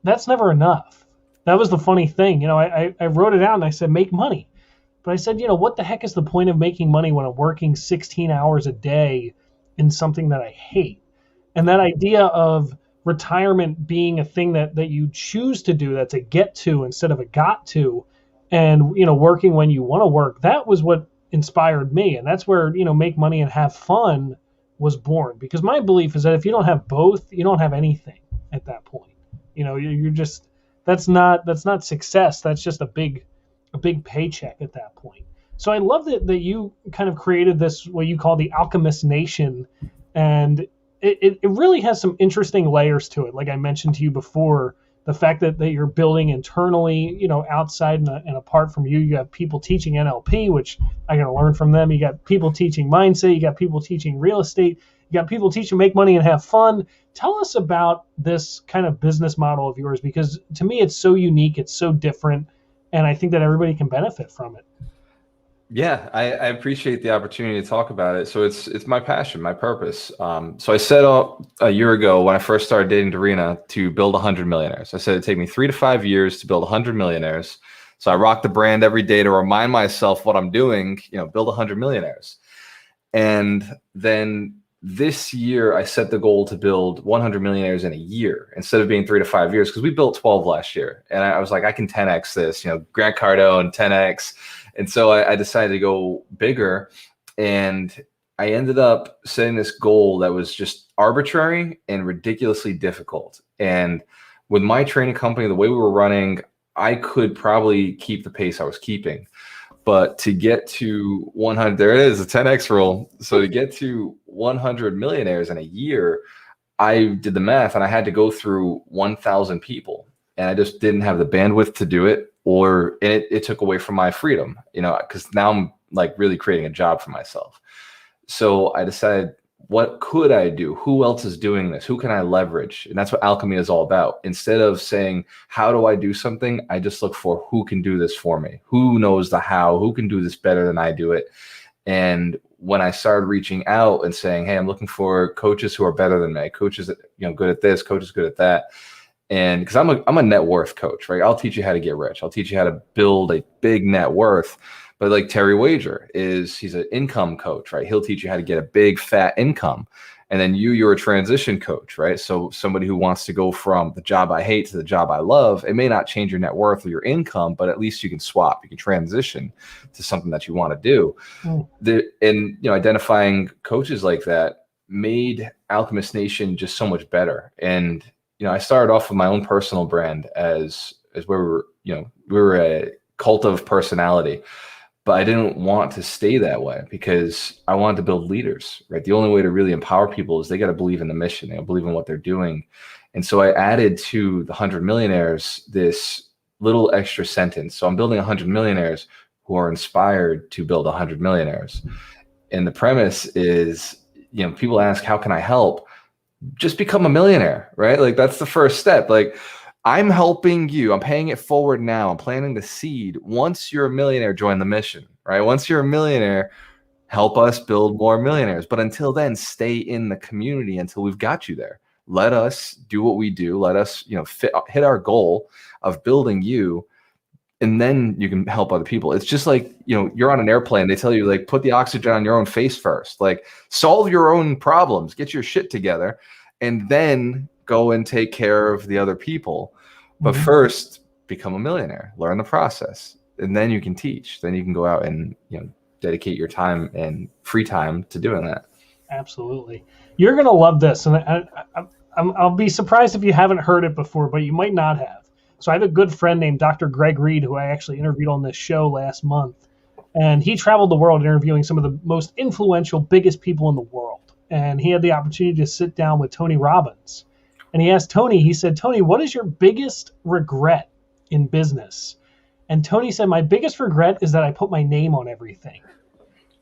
that's never enough. That was the funny thing. I wrote it out and I said, make money. But I said, what the heck is the point of making money when I'm working 16 hours a day in something that I hate? And that idea of retirement being a thing that you choose to do, that's a get to instead of a got to, and, working when you want to work, that was what inspired me. And that's where, Make Money and Have Fun was born. Because my belief is that if you don't have both, you don't have anything at that point. You're just, that's not success. That's just a big paycheck at that point. So I love that you kind of created this, what you call the Alchemist Nation, and it really has some interesting layers to it. Like I mentioned to you before, the fact that you're building internally, outside and apart from you. You have people teaching NLP, which I got to learn from them. You got people teaching mindset. You got people teaching real estate. You got people teaching Make Money and Have Fun. Tell us about this kind of business model of yours, because to me, it's so unique. It's so different. And I think that everybody can benefit from it. Yeah, I appreciate the opportunity to talk about it. So it's my passion, my purpose. So I set out a year ago when I first started dating Dorina to build 100 millionaires. I said it'd take me 3 to 5 years to build 100 millionaires. So I rock the brand every day to remind myself what I'm doing, build 100 millionaires. And then this year I set the goal to build 100 millionaires in a year instead of being 3 to 5 years, because we built 12 last year. And I was like, I can 10X this, Grant Cardone 10X. And so I decided to go bigger, and I ended up setting this goal that was just arbitrary and ridiculously difficult. And with my training company, the way we were running, I could probably keep the pace I was keeping. But to get to 100, there it is, the 10X rule. So to get to 100 millionaires in a year, I did the math and I had to go through 1,000 people, and I just didn't have the bandwidth to do it. Or it took away from my freedom, because now I'm like really creating a job for myself. So I decided, what could I do? Who else is doing this? Who can I leverage? And that's what alchemy is all about. Instead of saying, how do I do something? I just look for who can do this for me. Who knows the how? Who can do this better than I do it? And when I started reaching out and saying, hey, I'm looking for coaches who are better than me, coaches that, good at this, coaches good at that. And because I'm a net worth coach, right? I'll teach you how to get rich. I'll teach you how to build a big net worth. But like Terry Wager he's an income coach, right? He'll teach you how to get a big fat income. And then you're a transition coach, right? So somebody who wants to go from the job I hate to the job I love, it may not change your net worth or your income, but at least you can swap. You can transition to something that you want to do. And identifying coaches like that made Alchemist Nation just so much better. And I started off with my own personal brand as where we were a cult of personality. but I didn't want to stay that way because I wanted to build leaders, right? The only way to really empower people is they got to believe in the mission. They believe in what they're doing. And so I added to the 100 millionaires this little extra sentence. So I'm building 100 millionaires who are inspired to build 100 millionaires. And the premise is, people ask, how can I help? Just become a millionaire, right? Like that's the first step. Like I'm helping you. I'm paying it forward now. I'm planting the seed. Once you're a millionaire, join the mission, right? Once you're a millionaire, help us build more millionaires. But until then, stay in the community until we've got you there. Let us do what we do. Let us, hit our goal of building you, and then you can help other people. It's just like, you're on an airplane. They tell you, like, put the oxygen on your own face first. Like, solve your own problems, get your shit together, and then go and take care of the other people. But first, become a millionaire, learn the process, and then you can teach. Then you can go out and, dedicate your time and free time to doing that. Absolutely. You're going to love this. And I'll be surprised if you haven't heard it before, but you might not have. So I have a good friend named Dr. Greg Reed, who I actually interviewed on this show last month. And he traveled the world interviewing some of the most influential, biggest people in the world. And he had the opportunity to sit down with Tony Robbins. And he asked Tony, he said, Tony, what is your biggest regret in business? And Tony said, my biggest regret is that I put my name on everything.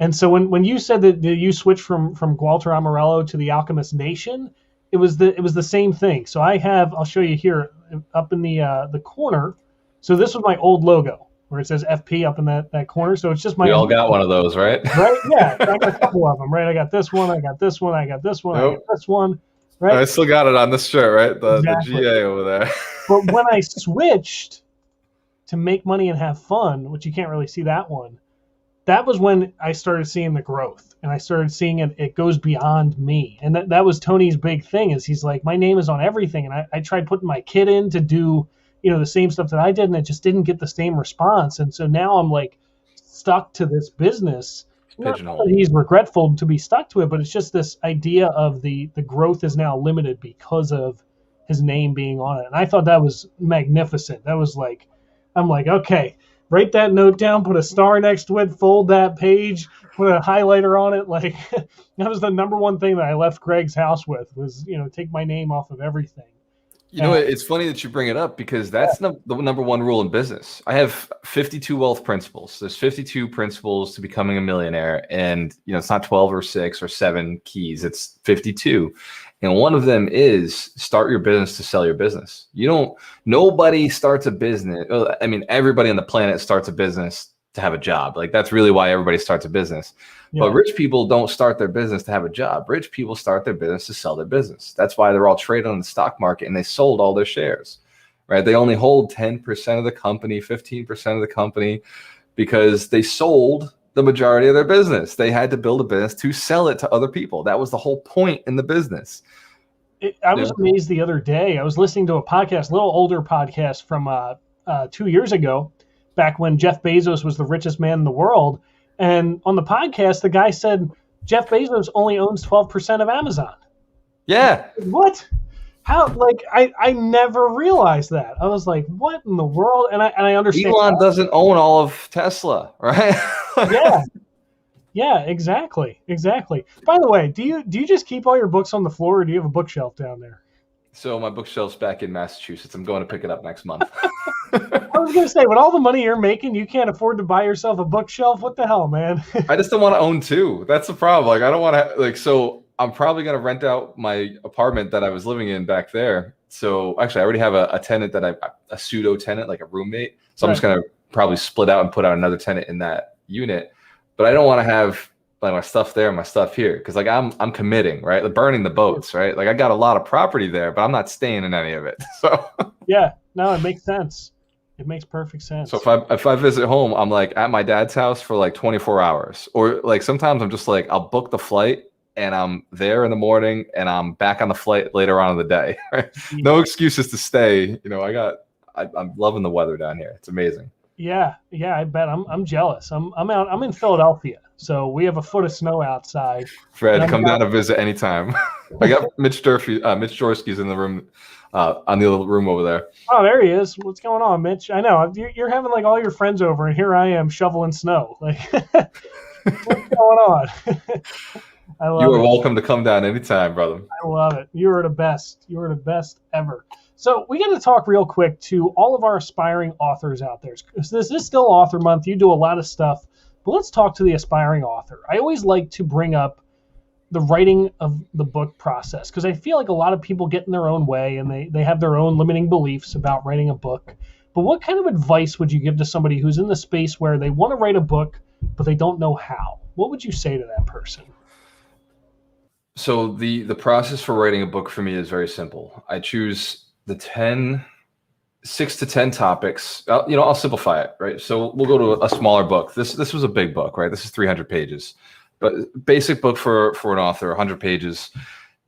And so when you said that you switched from Gualter Amarelo to the Alchemist Nation, it was the same thing. So I'll show you here up in the corner. So this was my old logo where it says FP up in that corner. So it's just my. We all got one of those, right? Right? Yeah, I got a couple of them, right? I got this one, I got this one, I got this one, I got this one, right? I still got it on this shirt, right? The Exactly. GA over there. But when I switched to make money and have fun, which you can't really see that one, that was when I started seeing the growth, and I started seeing it goes beyond me. And that was Tony's big thing, is he's like, my name is on everything. And I tried putting my kid in to do, the same stuff that I did, and it just didn't get the same response. And so now I'm like stuck to this business. Not that he's regretful to be stuck to it, but it's just this idea of the growth is now limited because of his name being on it. And I thought that was magnificent. That was like, I'm like, okay, write that note down, put a star next to it, fold that page, put a highlighter on it. Like that was the number one thing that I left Greg's house with was, take my name off of everything. It's funny that you bring it up because that's the number one rule in business. I have 52 wealth principles. There's 52 principles to becoming a millionaire. And, it's not 12 or 6 or 7 keys. It's 52. And one of them is start your business to sell your business. Nobody starts a business. I mean, everybody on the planet starts a business to have a job. Like that's really why everybody starts a business. Yeah. But rich people don't start their business to have a job. Rich people start their business to sell their business. That's why they're all traded on the stock market and they sold all their shares, right? They only hold 10% of the company, 15% of the company because they sold the majority of their business. They had to build a business to sell it to other people. That was the whole point in the business. I was amazed the other day. I was listening to a podcast, a little older podcast from 2 years ago, back when Jeff Bezos was the richest man in the world. And on the podcast, the guy said Jeff Bezos only owns 12% of Amazon. Yeah. What? How? Like I never realized that. I was like, what in the world? And I understand. Elon doesn't own all of Tesla, right? Yeah, exactly. By the way, do you just keep all your books on the floor, or do you have a bookshelf down there? So my bookshelf's back in Massachusetts. I'm going to pick it up next month. I was going to say, with all the money you're making, you can't afford to buy yourself a bookshelf. What the hell, man? I just don't want to own 2. That's the problem. Like, I don't want to, so I'm probably going to rent out my apartment that I was living in back there. So actually, I already have a tenant a pseudo tenant, like a roommate. So I'm just going to probably split out and put out another tenant in that unit. But I don't want to have like my stuff there and my stuff here because like I'm committing, right? Like burning the boats, right? Like I got a lot of property there, but I'm not staying in any of it. So yeah, no, it makes sense. It makes perfect sense. So if I visit home, I'm like at my dad's house for like 24 hours, or like sometimes I'm just like I'll book the flight and I'm there in the morning and I'm back on the flight later on in the day. Right? No excuses to stay. I'm loving the weather down here. It's amazing. Yeah, I bet. I'm jealous. I'm in Philadelphia, so we have a foot of snow outside. Fred, come down to visit anytime. I got Mitch Jorsky's in the room, on the other room over there. Oh, there he is. What's going on, Mitch? I know you're having like all your friends over, and here I am shoveling snow. Like, what's going on? I love You are it. welcome to come down anytime, brother. I love it. You are the best. You are the best ever. So we got to talk real quick to all of our aspiring authors out there. This is still Author Month. You do a lot of stuff, but let's talk to the aspiring author. I always like to bring up the writing of the book process because I feel like a lot of people get in their own way and they have their own limiting beliefs about writing a book. But what kind of advice would you give to somebody who's in the space where they want to write a book, but they don't know how? What would you say to that person? So the process for writing a book for me is very simple. I choose the 6 to 10 topics. I'll simplify it, right? So we'll go to a smaller book. This was a big book, right? This is 300 pages, but basic book for an author, 100 pages.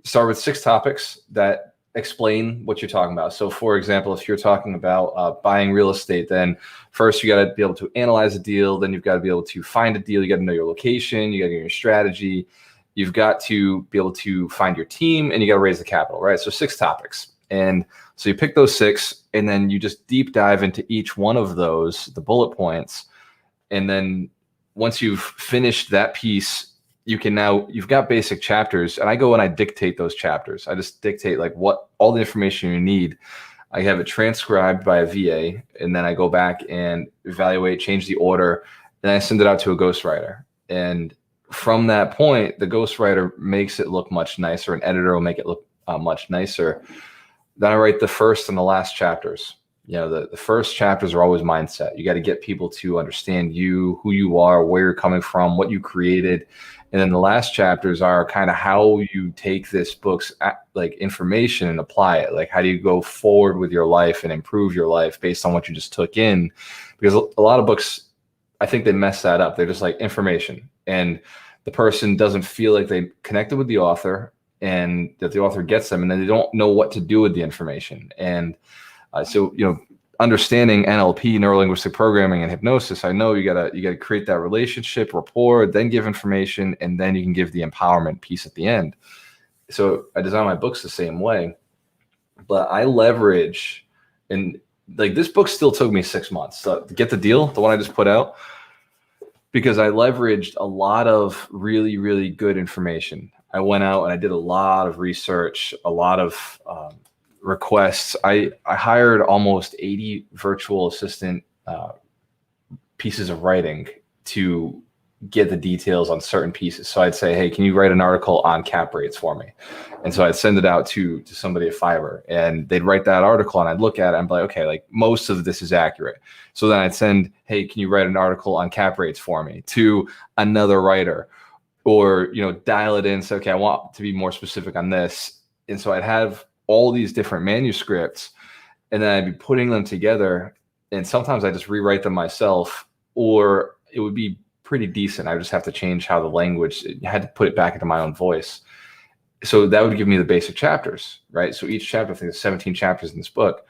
Start with 6 topics that explain what you're talking about. So for example, if you're talking about buying real estate, then first you got to be able to analyze a deal. Then you've got to be able to find a deal. You got to know your location. You got to know your strategy. You've got to be able to find your team, and you got to raise the capital, right? So 6 topics. And so you pick those 6, and then you just deep dive into each one of those, the bullet points. And then once you've finished that piece, you've got basic chapters, and I go and I dictate those chapters. I just dictate like what all the information you need. I have it transcribed by a VA, and then I go back and evaluate, change the order, and I send it out to a ghostwriter. And from that point, the ghostwriter makes it look much nicer. An editor will make it look much nicer. Then I write the first and the last chapters. The first chapters are always mindset. You got to get people to understand you, who you are, where you're coming from, what you created. And then the last chapters are kind of how you take this book's like information and apply it. Like, how do you go forward with your life and improve your life based on what you just took in? Because a lot of books, I think they mess that up. They're just like information, and the person doesn't feel like they connected with the author and that the author gets them, and then they don't know what to do with the information. And so understanding NLP, neuro-linguistic programming, and hypnosis, I know you gotta create that relationship, rapport, then give information, and then you can give the empowerment piece at the end. So I design my books the same way, but I leverage, and like this book still took me 6 months to get the deal, the one I just put out, because I leveraged a lot of really, really good information. I went out and I did a lot of research, a lot of requests. I hired almost 80 virtual assistant pieces of writing to get the details on certain pieces. So I'd say, hey, can you write an article on cap rates for me? And so I'd send it out to somebody at Fiverr, and they'd write that article, and I'd look at it and be like, okay, like most of this is accurate. So then I'd send, hey, can you write an article on cap rates for me, to another writer, or, dial it in. So, okay, I want to be more specific on this. And so I'd have all these different manuscripts, and then I'd be putting them together. And sometimes I just rewrite them myself, or it would be pretty decent. I would just have to change how the language, I had to put it back into my own voice. So that would give me the basic chapters, right? So each chapter, I think there's 17 chapters in this book.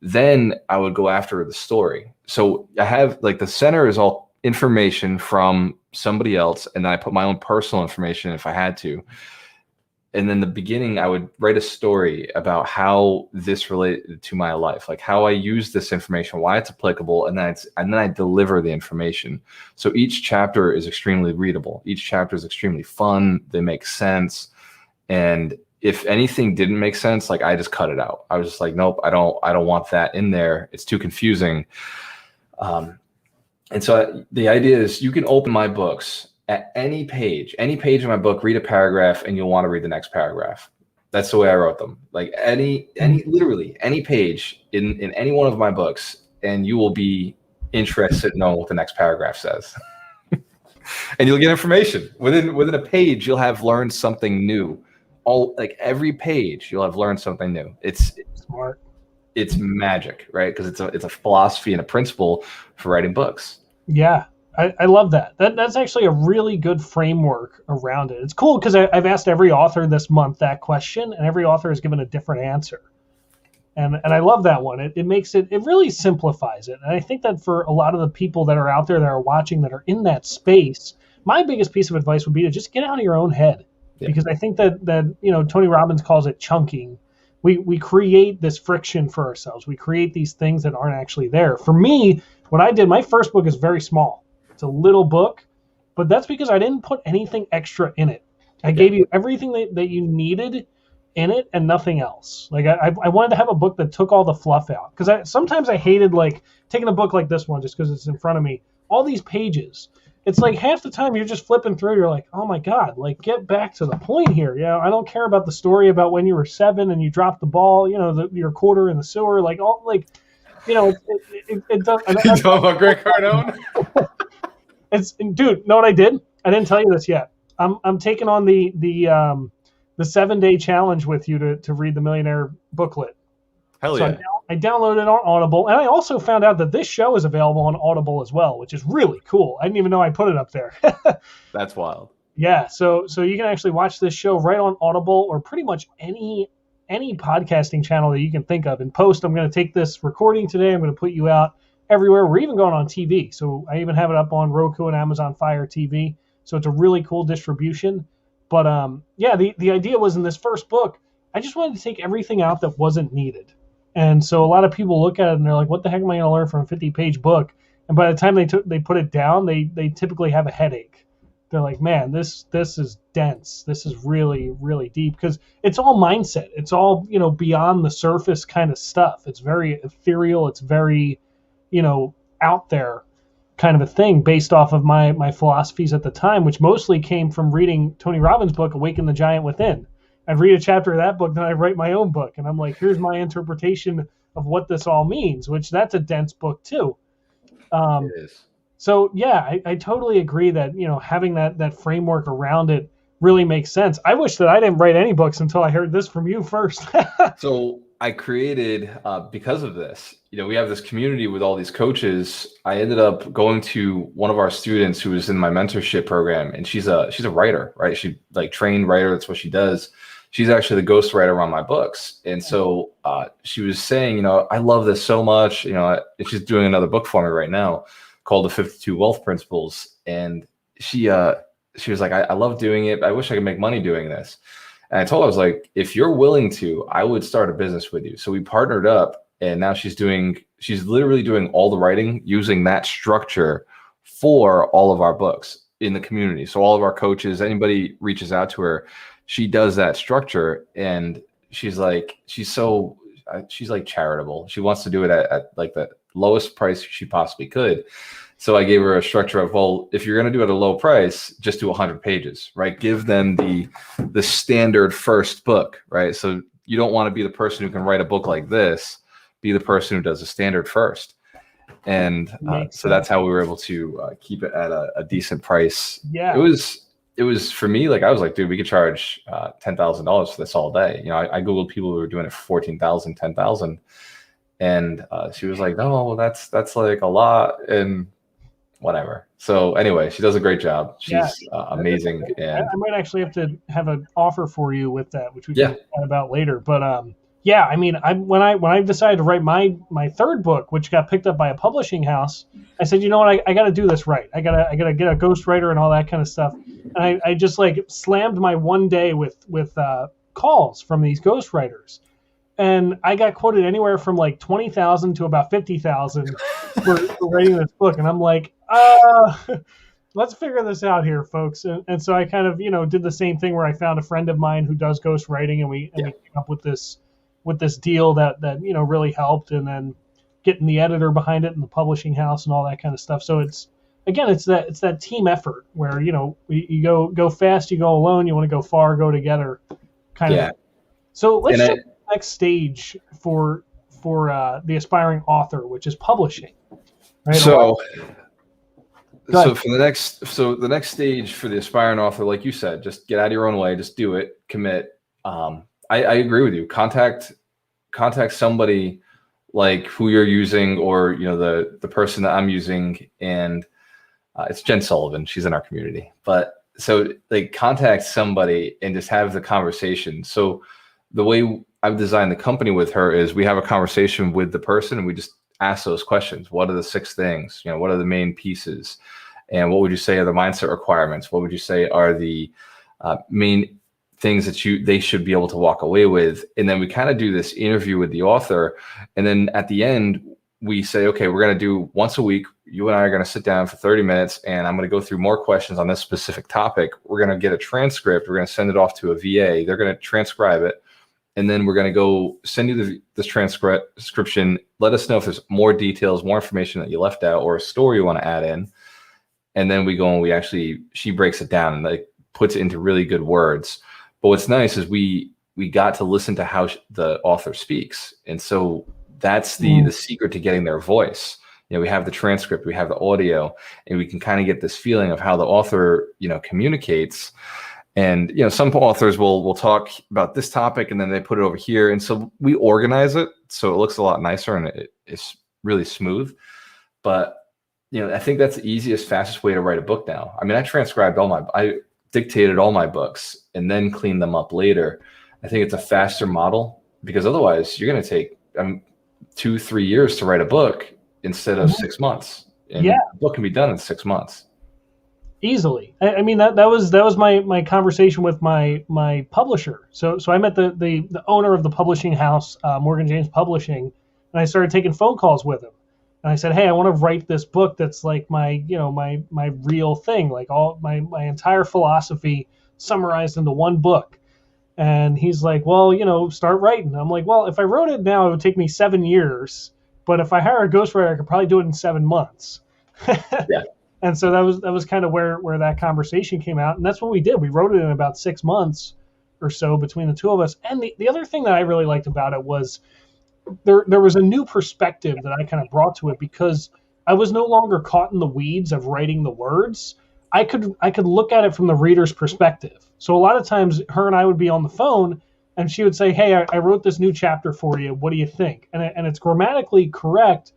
Then I would go after the story. So I have like the center is all information from somebody else, and then I put my own personal information if I had to. And then the beginning, I would write a story about how this related to my life, like how I use this information, why it's applicable, and then I deliver the information. So each chapter is extremely readable. Each chapter is extremely fun. They make sense. And if anything didn't make sense, like I just cut it out. I was just like, nope, I don't want that in there. It's too confusing. And so the idea is you can open my books at any page of my book, read a paragraph, and you'll want to read the next paragraph. That's the way I wrote them. Like literally any page in any one of my books, and you will be interested in knowing what the next paragraph says. And you'll get information. Within a page, you'll have learned something new. Every page, you'll have learned something new. It's Smart. It's magic, right? Because it's a philosophy and a principle for writing books. Yeah, I love that. That's actually a really good framework around it. It's cool because I've asked every author this month that question, and every author has given a different answer. And I love that one. It makes it really simplifies it. And I think that for a lot of the people that are out there that are watching that are in that space, my biggest piece of advice would be to just get out of your own head. because I think that Tony Robbins calls it chunking. We create this friction for ourselves. We create these things that aren't actually there. For me, what I did, my first book is very small. It's a little book, but that's because I didn't put anything extra in it. I gave you everything that you needed in it and nothing else. Like I wanted to have a book that took all the fluff out, because sometimes I hated like taking a book like this one just because it's in front of me. All these pages. It's like half the time you're just flipping through. You're like, oh my God, like get back to the point here. I don't care about the story about when you were 7 and you dropped the ball, your quarter in the sewer, like all like, it does. You talking about Greg Cardone? Dude, know what I did? I didn't tell you this yet. I'm taking on the 7-day challenge with you to read the Millionaire booklet. Hell so yeah. I downloaded it on Audible, and I also found out that this show is available on Audible as well, which is really cool. I didn't even know I put it up there. That's wild. Yeah, so you can actually watch this show right on Audible or pretty much any podcasting channel that you can think of. In post, I'm going to take this recording today. I'm going to put you out everywhere. We're even going on TV. So I even have it up on Roku and Amazon Fire TV. So it's a really cool distribution. But the idea was, in this first book, I just wanted to take everything out that wasn't needed. And so a lot of people look at it and they're like, what the heck am I going to learn from a 50-page book? And by the time they put it down, they typically have a headache. They're like, man, this is dense. This is really, really deep, because it's all mindset. It's all, beyond the surface kind of stuff. It's very ethereal. It's very, out there kind of a thing, based off of my philosophies at the time, which mostly came from reading Tony Robbins' book, Awaken the Giant Within. I'd read a chapter of that book, then I'd write my own book. And I'm like, here's my interpretation of what this all means, which that's a dense book too. It is. So yeah, I totally agree that, having that framework around it really makes sense. I wish that I didn't write any books until I heard this from you first. So I created, because of this, we have this community with all these coaches. I ended up going to one of our students who was in my mentorship program, and she's a writer, right? She trained writer. That's what she does. She's actually the ghostwriter on my books. And so she was saying, I love this so much. She's doing another book for me right now called The 52 Wealth Principles. And she was like, I love doing it. I wish I could make money doing this. And I told her, I was like, if you're willing to, I would start a business with you. So we partnered up, and now she's literally doing all the writing using that structure for all of our books in the community. So all of our coaches, anybody reaches out to her, she does that structure. And she's like charitable. She wants to do it at like the lowest price she possibly could. So I gave her a structure of, well, if you're going to do it at a low price, just do 100 pages, right? Give them the standard first book, right? So you don't want to be the person who can write a book like this. Be the person who does a standard first. And so that's how we were able to keep it at a decent price. Yeah. It was for me, like, I was like, dude, we could charge $10,000 for this all day. I Googled people who were doing it for $14,000, $10,000. And she was like, no, that's like a lot. And whatever. So anyway, she does a great job. She's amazing. And I might actually have to have an offer for you with that, which we can chat about later. But yeah, I mean, when I decided to write my third book, which got picked up by a publishing house, I said, you know what, I got to do this right. I gotta get a ghostwriter and all that kind of stuff. And I just like slammed my one day with calls from these ghostwriters. And I got quoted anywhere from like 20,000 to about 50,000 for writing this book. And I'm like, let's figure this out here, folks. And so I kind of, did the same thing where I found a friend of mine who does ghostwriting, and we came up with this deal that really helped. And then getting the editor behind it and the publishing house and all that kind of stuff. So it's that team effort where, you go fast, you go alone, you want to go far, go together kind of. So let's jump to the next stage for the aspiring author, which is publishing. Right? So the next stage for the aspiring author, like you said, just get out of your own way, just do it, commit. I agree with you. Contact somebody like who you're using, or the person that I'm using, and it's Jen Sullivan. She's in our community, but so like contact somebody and just have the conversation. So the way I've designed the company with her is we have a conversation with the person, and we just ask those questions. What are the 6 things? What are the main pieces? And what would you say are the mindset requirements? What would you say are the main things that they should be able to walk away with. And then we kind of do this interview with the author. And then at the end, we say, okay, we're going to do once a week. You and I are going to sit down for 30 minutes and I'm going to go through more questions on this specific topic. We're going to get a transcript. We're going to send it off to a VA. They're going to transcribe it. And then we're going to go send you this transcription. Let us know if there's more details, more information that you left out, or a story you want to add in. And then we go and she breaks it down and like puts it into really good words. But what's nice is we got to listen to how the author speaks. And so that's the secret to getting their voice. We have the transcript, we have the audio, and we can kind of get this feeling of how the author, communicates. And, some authors will talk about this topic and then they put it over here. And so we organize it so it looks a lot nicer and it's really smooth. But, I think that's the easiest, fastest way to write a book now. I mean, I dictated all my books and then cleaned them up later. I think it's a faster model because otherwise you're going to take 2-3 years to write a book instead of 6 months. And the book can be done in 6 months. Easily. I mean, that was my conversation with my publisher. So I met the owner of the publishing house, Morgan James Publishing, and I started taking phone calls with him. And I said, hey, I want to write this book that's like my real thing, like all my entire philosophy summarized into one book. And he's like, well, start writing. I'm like, well, if I wrote it now, it would take me 7 years. But if I hire a ghostwriter, I could probably do it in 7 months. Yeah. And so that was kind of where that conversation came out. And that's what we did. We wrote it in about 6 months or so between the two of us. And the other thing that I really liked about it was there was a new perspective that I kind of brought to it because I was no longer caught in the weeds of writing the words. I could look at it from the reader's perspective. So a lot of times her and I would be on the phone and she would say, hey, I wrote this new chapter for you. What do you think? And it's grammatically correct.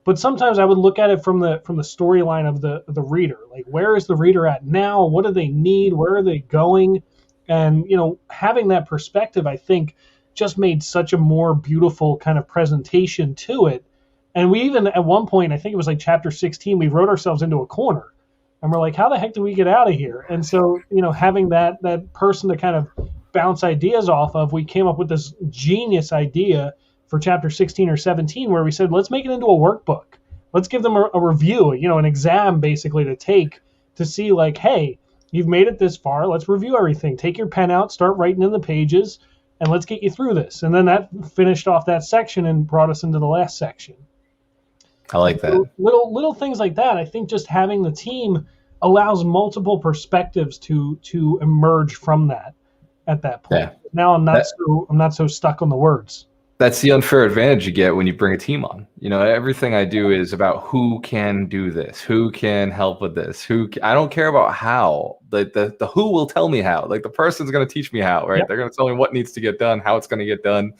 But sometimes I would look at it from the storyline of the reader. Like, where is the reader at now? What do they need? Where are they going? And, having that perspective, I think, just made such a more beautiful kind of presentation to it. And we even, at one point, I think it was like chapter 16, we wrote ourselves into a corner. And we're like, how the heck do we get out of here? And so, having that person to kind of bounce ideas off of, we came up with this genius idea for chapter 16 or 17, where we said, let's make it into a workbook. Let's give them a review, an exam basically to take to see like, hey, you've made it this far. Let's review everything. Take your pen out, start writing in the pages, and let's get you through this. And then that finished off that section and brought us into the last section. I like that. So little things like that. I think just having the team allows multiple perspectives to emerge from that at that point. Yeah. Now I'm not so stuck on the words. That's the unfair advantage you get when you bring a team on. Everything I do is about who can do this, who can help with this, I don't care about how. The who will tell me how. Like the person's going to teach me how, right? Yep. They're going to tell me what needs to get done, how it's going to get done,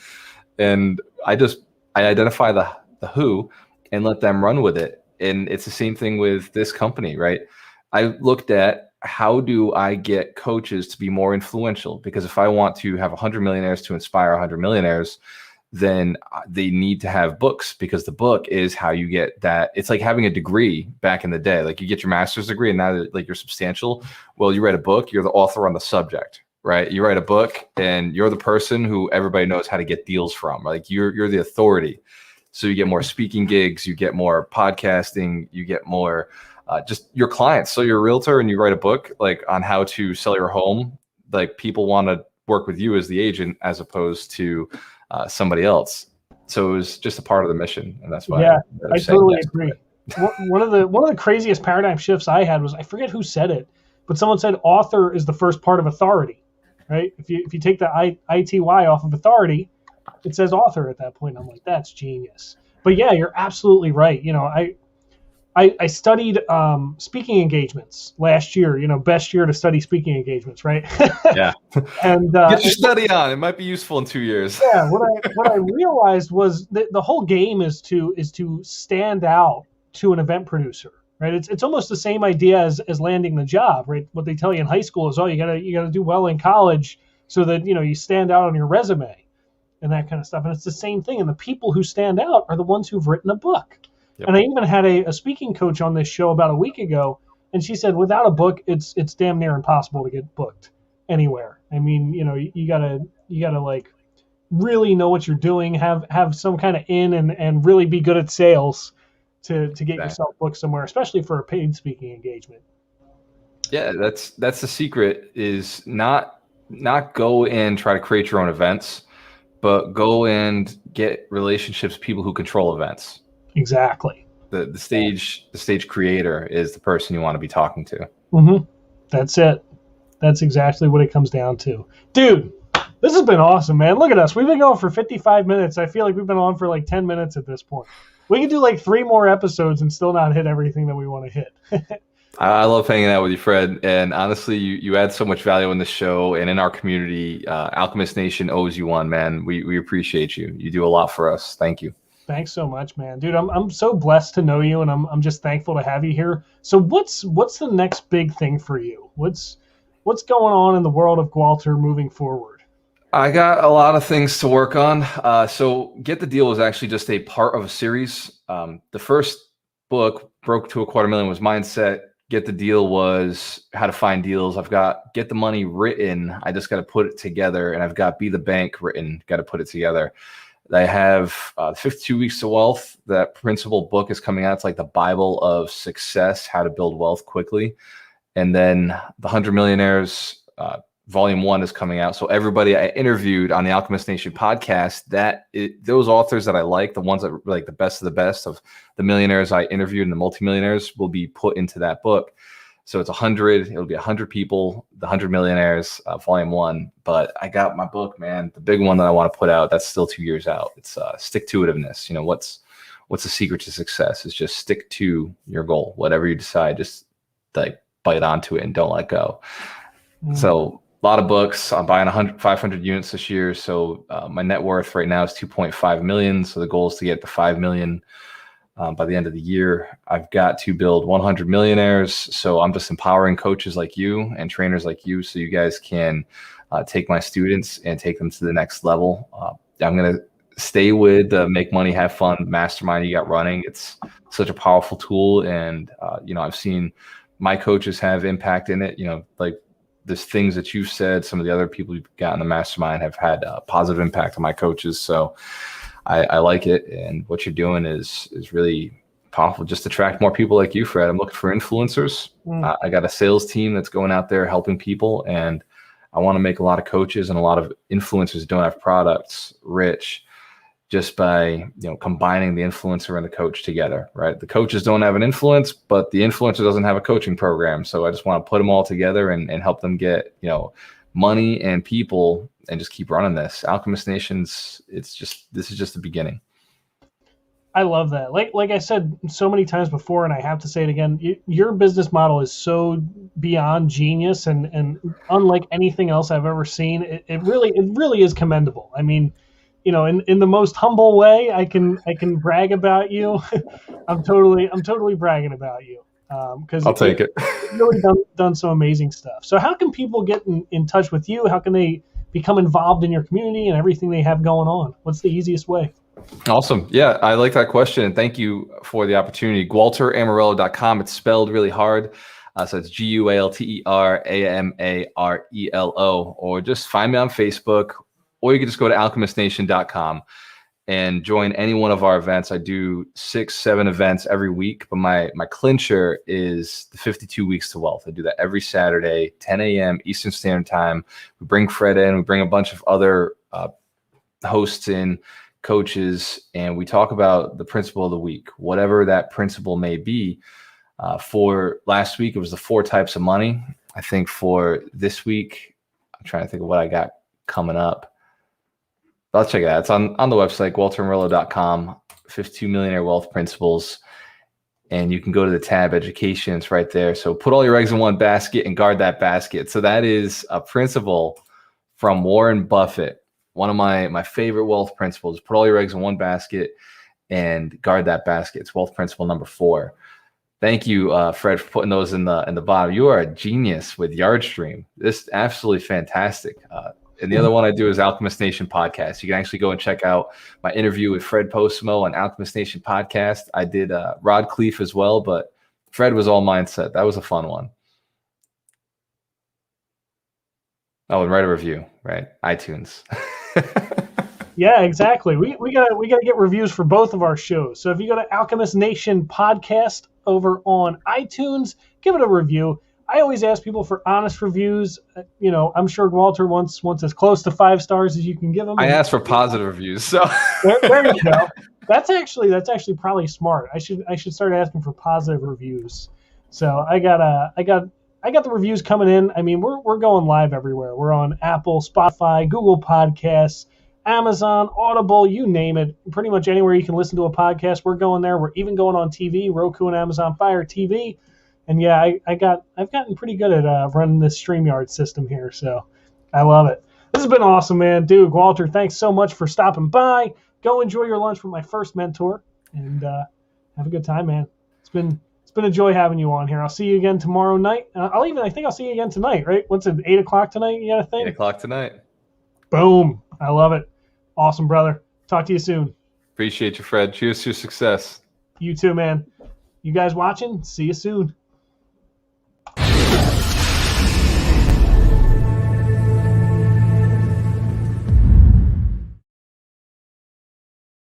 and I identify the who and let them run with it. And it's the same thing with this company, right? I looked at how do I get coaches to be more influential? Because if I want to have 100 millionaires to inspire 100 millionaires, then they need to have books, because the book is how you get that. It's like having a degree back in the day. Like you get your master's degree and now like you're substantial. Well, you write a book, you're the author on the subject, right? You write a book and you're the person who everybody knows how to get deals from. Like you're the authority. So you get more speaking gigs, you get more podcasting, you get more just your clients. So you're a realtor and you write a book like on how to sell your home. Like people want to work with you as the agent as opposed to somebody else. So it was just a part of the mission, and that's why. I totally agree. One of the craziest paradigm shifts I had was, I forget who said it, but someone said author is the first part of authority, right? If you take the ITY off of authority, it says author at that point. I'm like, that's genius. But yeah, you're absolutely right. I studied speaking engagements last year, best year to study speaking engagements, right? Yeah. And get your study on. It might be useful in 2 years. Yeah. What I realized was that the whole game is to stand out to an event producer, right? It's almost the same idea as landing the job, right? What they tell you in high school is, you gotta do well in college so that, you stand out on your resume and that kind of stuff. And it's the same thing. And the people who stand out are the ones who've written a book. Yep. And I even had a speaking coach on this show about a week ago, and she said, without a book, it's damn near impossible to get booked anywhere. I mean, you gotta like really know what you're doing, have some kind of and really be good at sales to get Exactly. yourself booked somewhere, especially for a paid speaking engagement. Yeah, that's the secret, is not go and try to create your own events, but go and get relationships, people who control events. Exactly. The stage creator is the person you want to be talking to. Mm-hmm. That's it. That's exactly what it comes down to. Dude, this has been awesome, man. Look at us. We've been going for 55 minutes. I feel like we've been on for like 10 minutes at this point. We could do like 3 more episodes and still not hit everything that we want to hit. I love hanging out with you, Fred. And honestly, you add so much value in the show and in our community. Alchemist Nation owes you one, man. We appreciate you. You do a lot for us. Thank you. Thanks so much, man. Dude, I'm so blessed to know you, and I'm just thankful to have you here. So what's the next big thing for you? What's going on in the world of Gualter moving forward? I got a lot of things to work on. So Get the Deal was actually just a part of a series. The first book, Broke to $250,000, was mindset. Get the Deal was how to find deals. I've got Get the Money written. I just got to put it together. And I've got Be the Bank written. Got to put it together. I have 52 Weeks to Wealth. That principal book is coming out. It's like the Bible of success, how to build wealth quickly. And then The 100 Millionaires, Volume 1 is coming out. So everybody I interviewed on the Alchemist Nation podcast, those authors that I like, the ones that were like the best of the best of the millionaires I interviewed and the multimillionaires, will be put into that book. So it's 100. It'll be 100 people, the 100 Millionaires, Volume 1. But I got my book, man, the big one that I want to put out. That's still 2 years out. It's stick-to-itiveness. What's the secret to success? Is just stick to your goal. Whatever you decide, just like bite onto it and don't let go. So a lot of books. I'm buying 500 units this year. So my net worth right now is 2.5 million. So the goal is to get to 5 million by the end of the year. I've got to build 100 millionaires. So I'm just empowering coaches like you and trainers like you, so you guys can take my students and take them to the next level. I'm going to stay with the Make Money, Have Fun mastermind you got running. It's such a powerful tool. And, I've seen my coaches have impact in it. Like there's things that you've said, some of the other people you've got in the mastermind have had a positive impact on my coaches. So I like it. And what you're doing is really powerful. Just attract more people like you, Fred. I'm looking for influencers. I got a sales team that's going out there helping people. And I want to make a lot of coaches and a lot of influencers who don't have products rich, just by combining the influencer and the coach together, right? The coaches don't have an influence, but the influencer doesn't have a coaching program. So I just want to put them all together and help them get money and people, and just keep running this. Alchemist Nations, this is just the beginning. I love that. Like I said so many times before, and I have to say it again, your business model is so beyond genius and unlike anything else I've ever seen. It really is commendable. I mean, in the most humble way, I can brag about you. I'm totally bragging about you. Because I'll take it. You've really done some amazing stuff. So how can people get in touch with you? How can they become involved in your community and everything they have going on? What's the easiest way? Awesome. Yeah, I like that question. And thank you for the opportunity. GualterAmarelo.com. It's spelled really hard. So it's GualterAmarelo, or just find me on Facebook, or you can just go to alchemistnation.com and join any one of our events. I do 6-7 events every week, but my clincher is the 52 Weeks to Wealth. I do that every Saturday, 10 a.m. Eastern Standard Time. We bring Fred in, we bring a bunch of other hosts in, coaches, and we talk about the principle of the week, whatever that principle may be. For last week, it was the 4 types of money. I think for this week, I'm trying to think of what I got coming up. Let's check it out. It's on the website, GualterAmarelo.com, 52 Millionaire Wealth Principles. And you can go to the tab Education. It's right there. So put all your eggs in one basket and guard that basket. So that is a principle from Warren Buffett. One of my favorite wealth principles. Put all your eggs in one basket and guard that basket. It's wealth principle number 4. Thank you, Fred, for putting those in the bottom. You are a genius with Yardstream. This is absolutely fantastic. And the other one I do is Alchemist Nation podcast. You can actually go and check out my interview with Fred Posimo on Alchemist Nation podcast. I did Rod Cleef as well, but Fred was all mindset. That was a fun one. Oh, and write a review, right? iTunes. Yeah, exactly. We gotta get reviews for both of our shows. So if you go to Alchemist Nation Podcast over on iTunes, give it a review. I always ask people for honest reviews. I'm sure Gualter wants as close to 5 stars as you can give him. I asked for positive reviews, so there you go. That's actually probably smart. I should start asking for positive reviews. So I got the reviews coming in. I mean, we're going live everywhere. We're on Apple, Spotify, Google Podcasts, Amazon, Audible, you name it. Pretty much anywhere you can listen to a podcast, we're going there. We're even going on TV, Roku and Amazon Fire TV. And yeah, I've gotten pretty good at running this StreamYard system here, so I love it. This has been awesome, man. Dude, Walter, thanks so much for stopping by. Go enjoy your lunch with my first mentor, and have a good time, man. It's been a joy having you on here. I'll see you again tomorrow night. I think I'll see you again tonight, right? What's it, 8 o'clock tonight? You got a thing? 8 o'clock tonight. Boom. I love it. Awesome, brother. Talk to you soon. Appreciate you, Fred. Cheers to your success. You too, man. You guys watching? See you soon.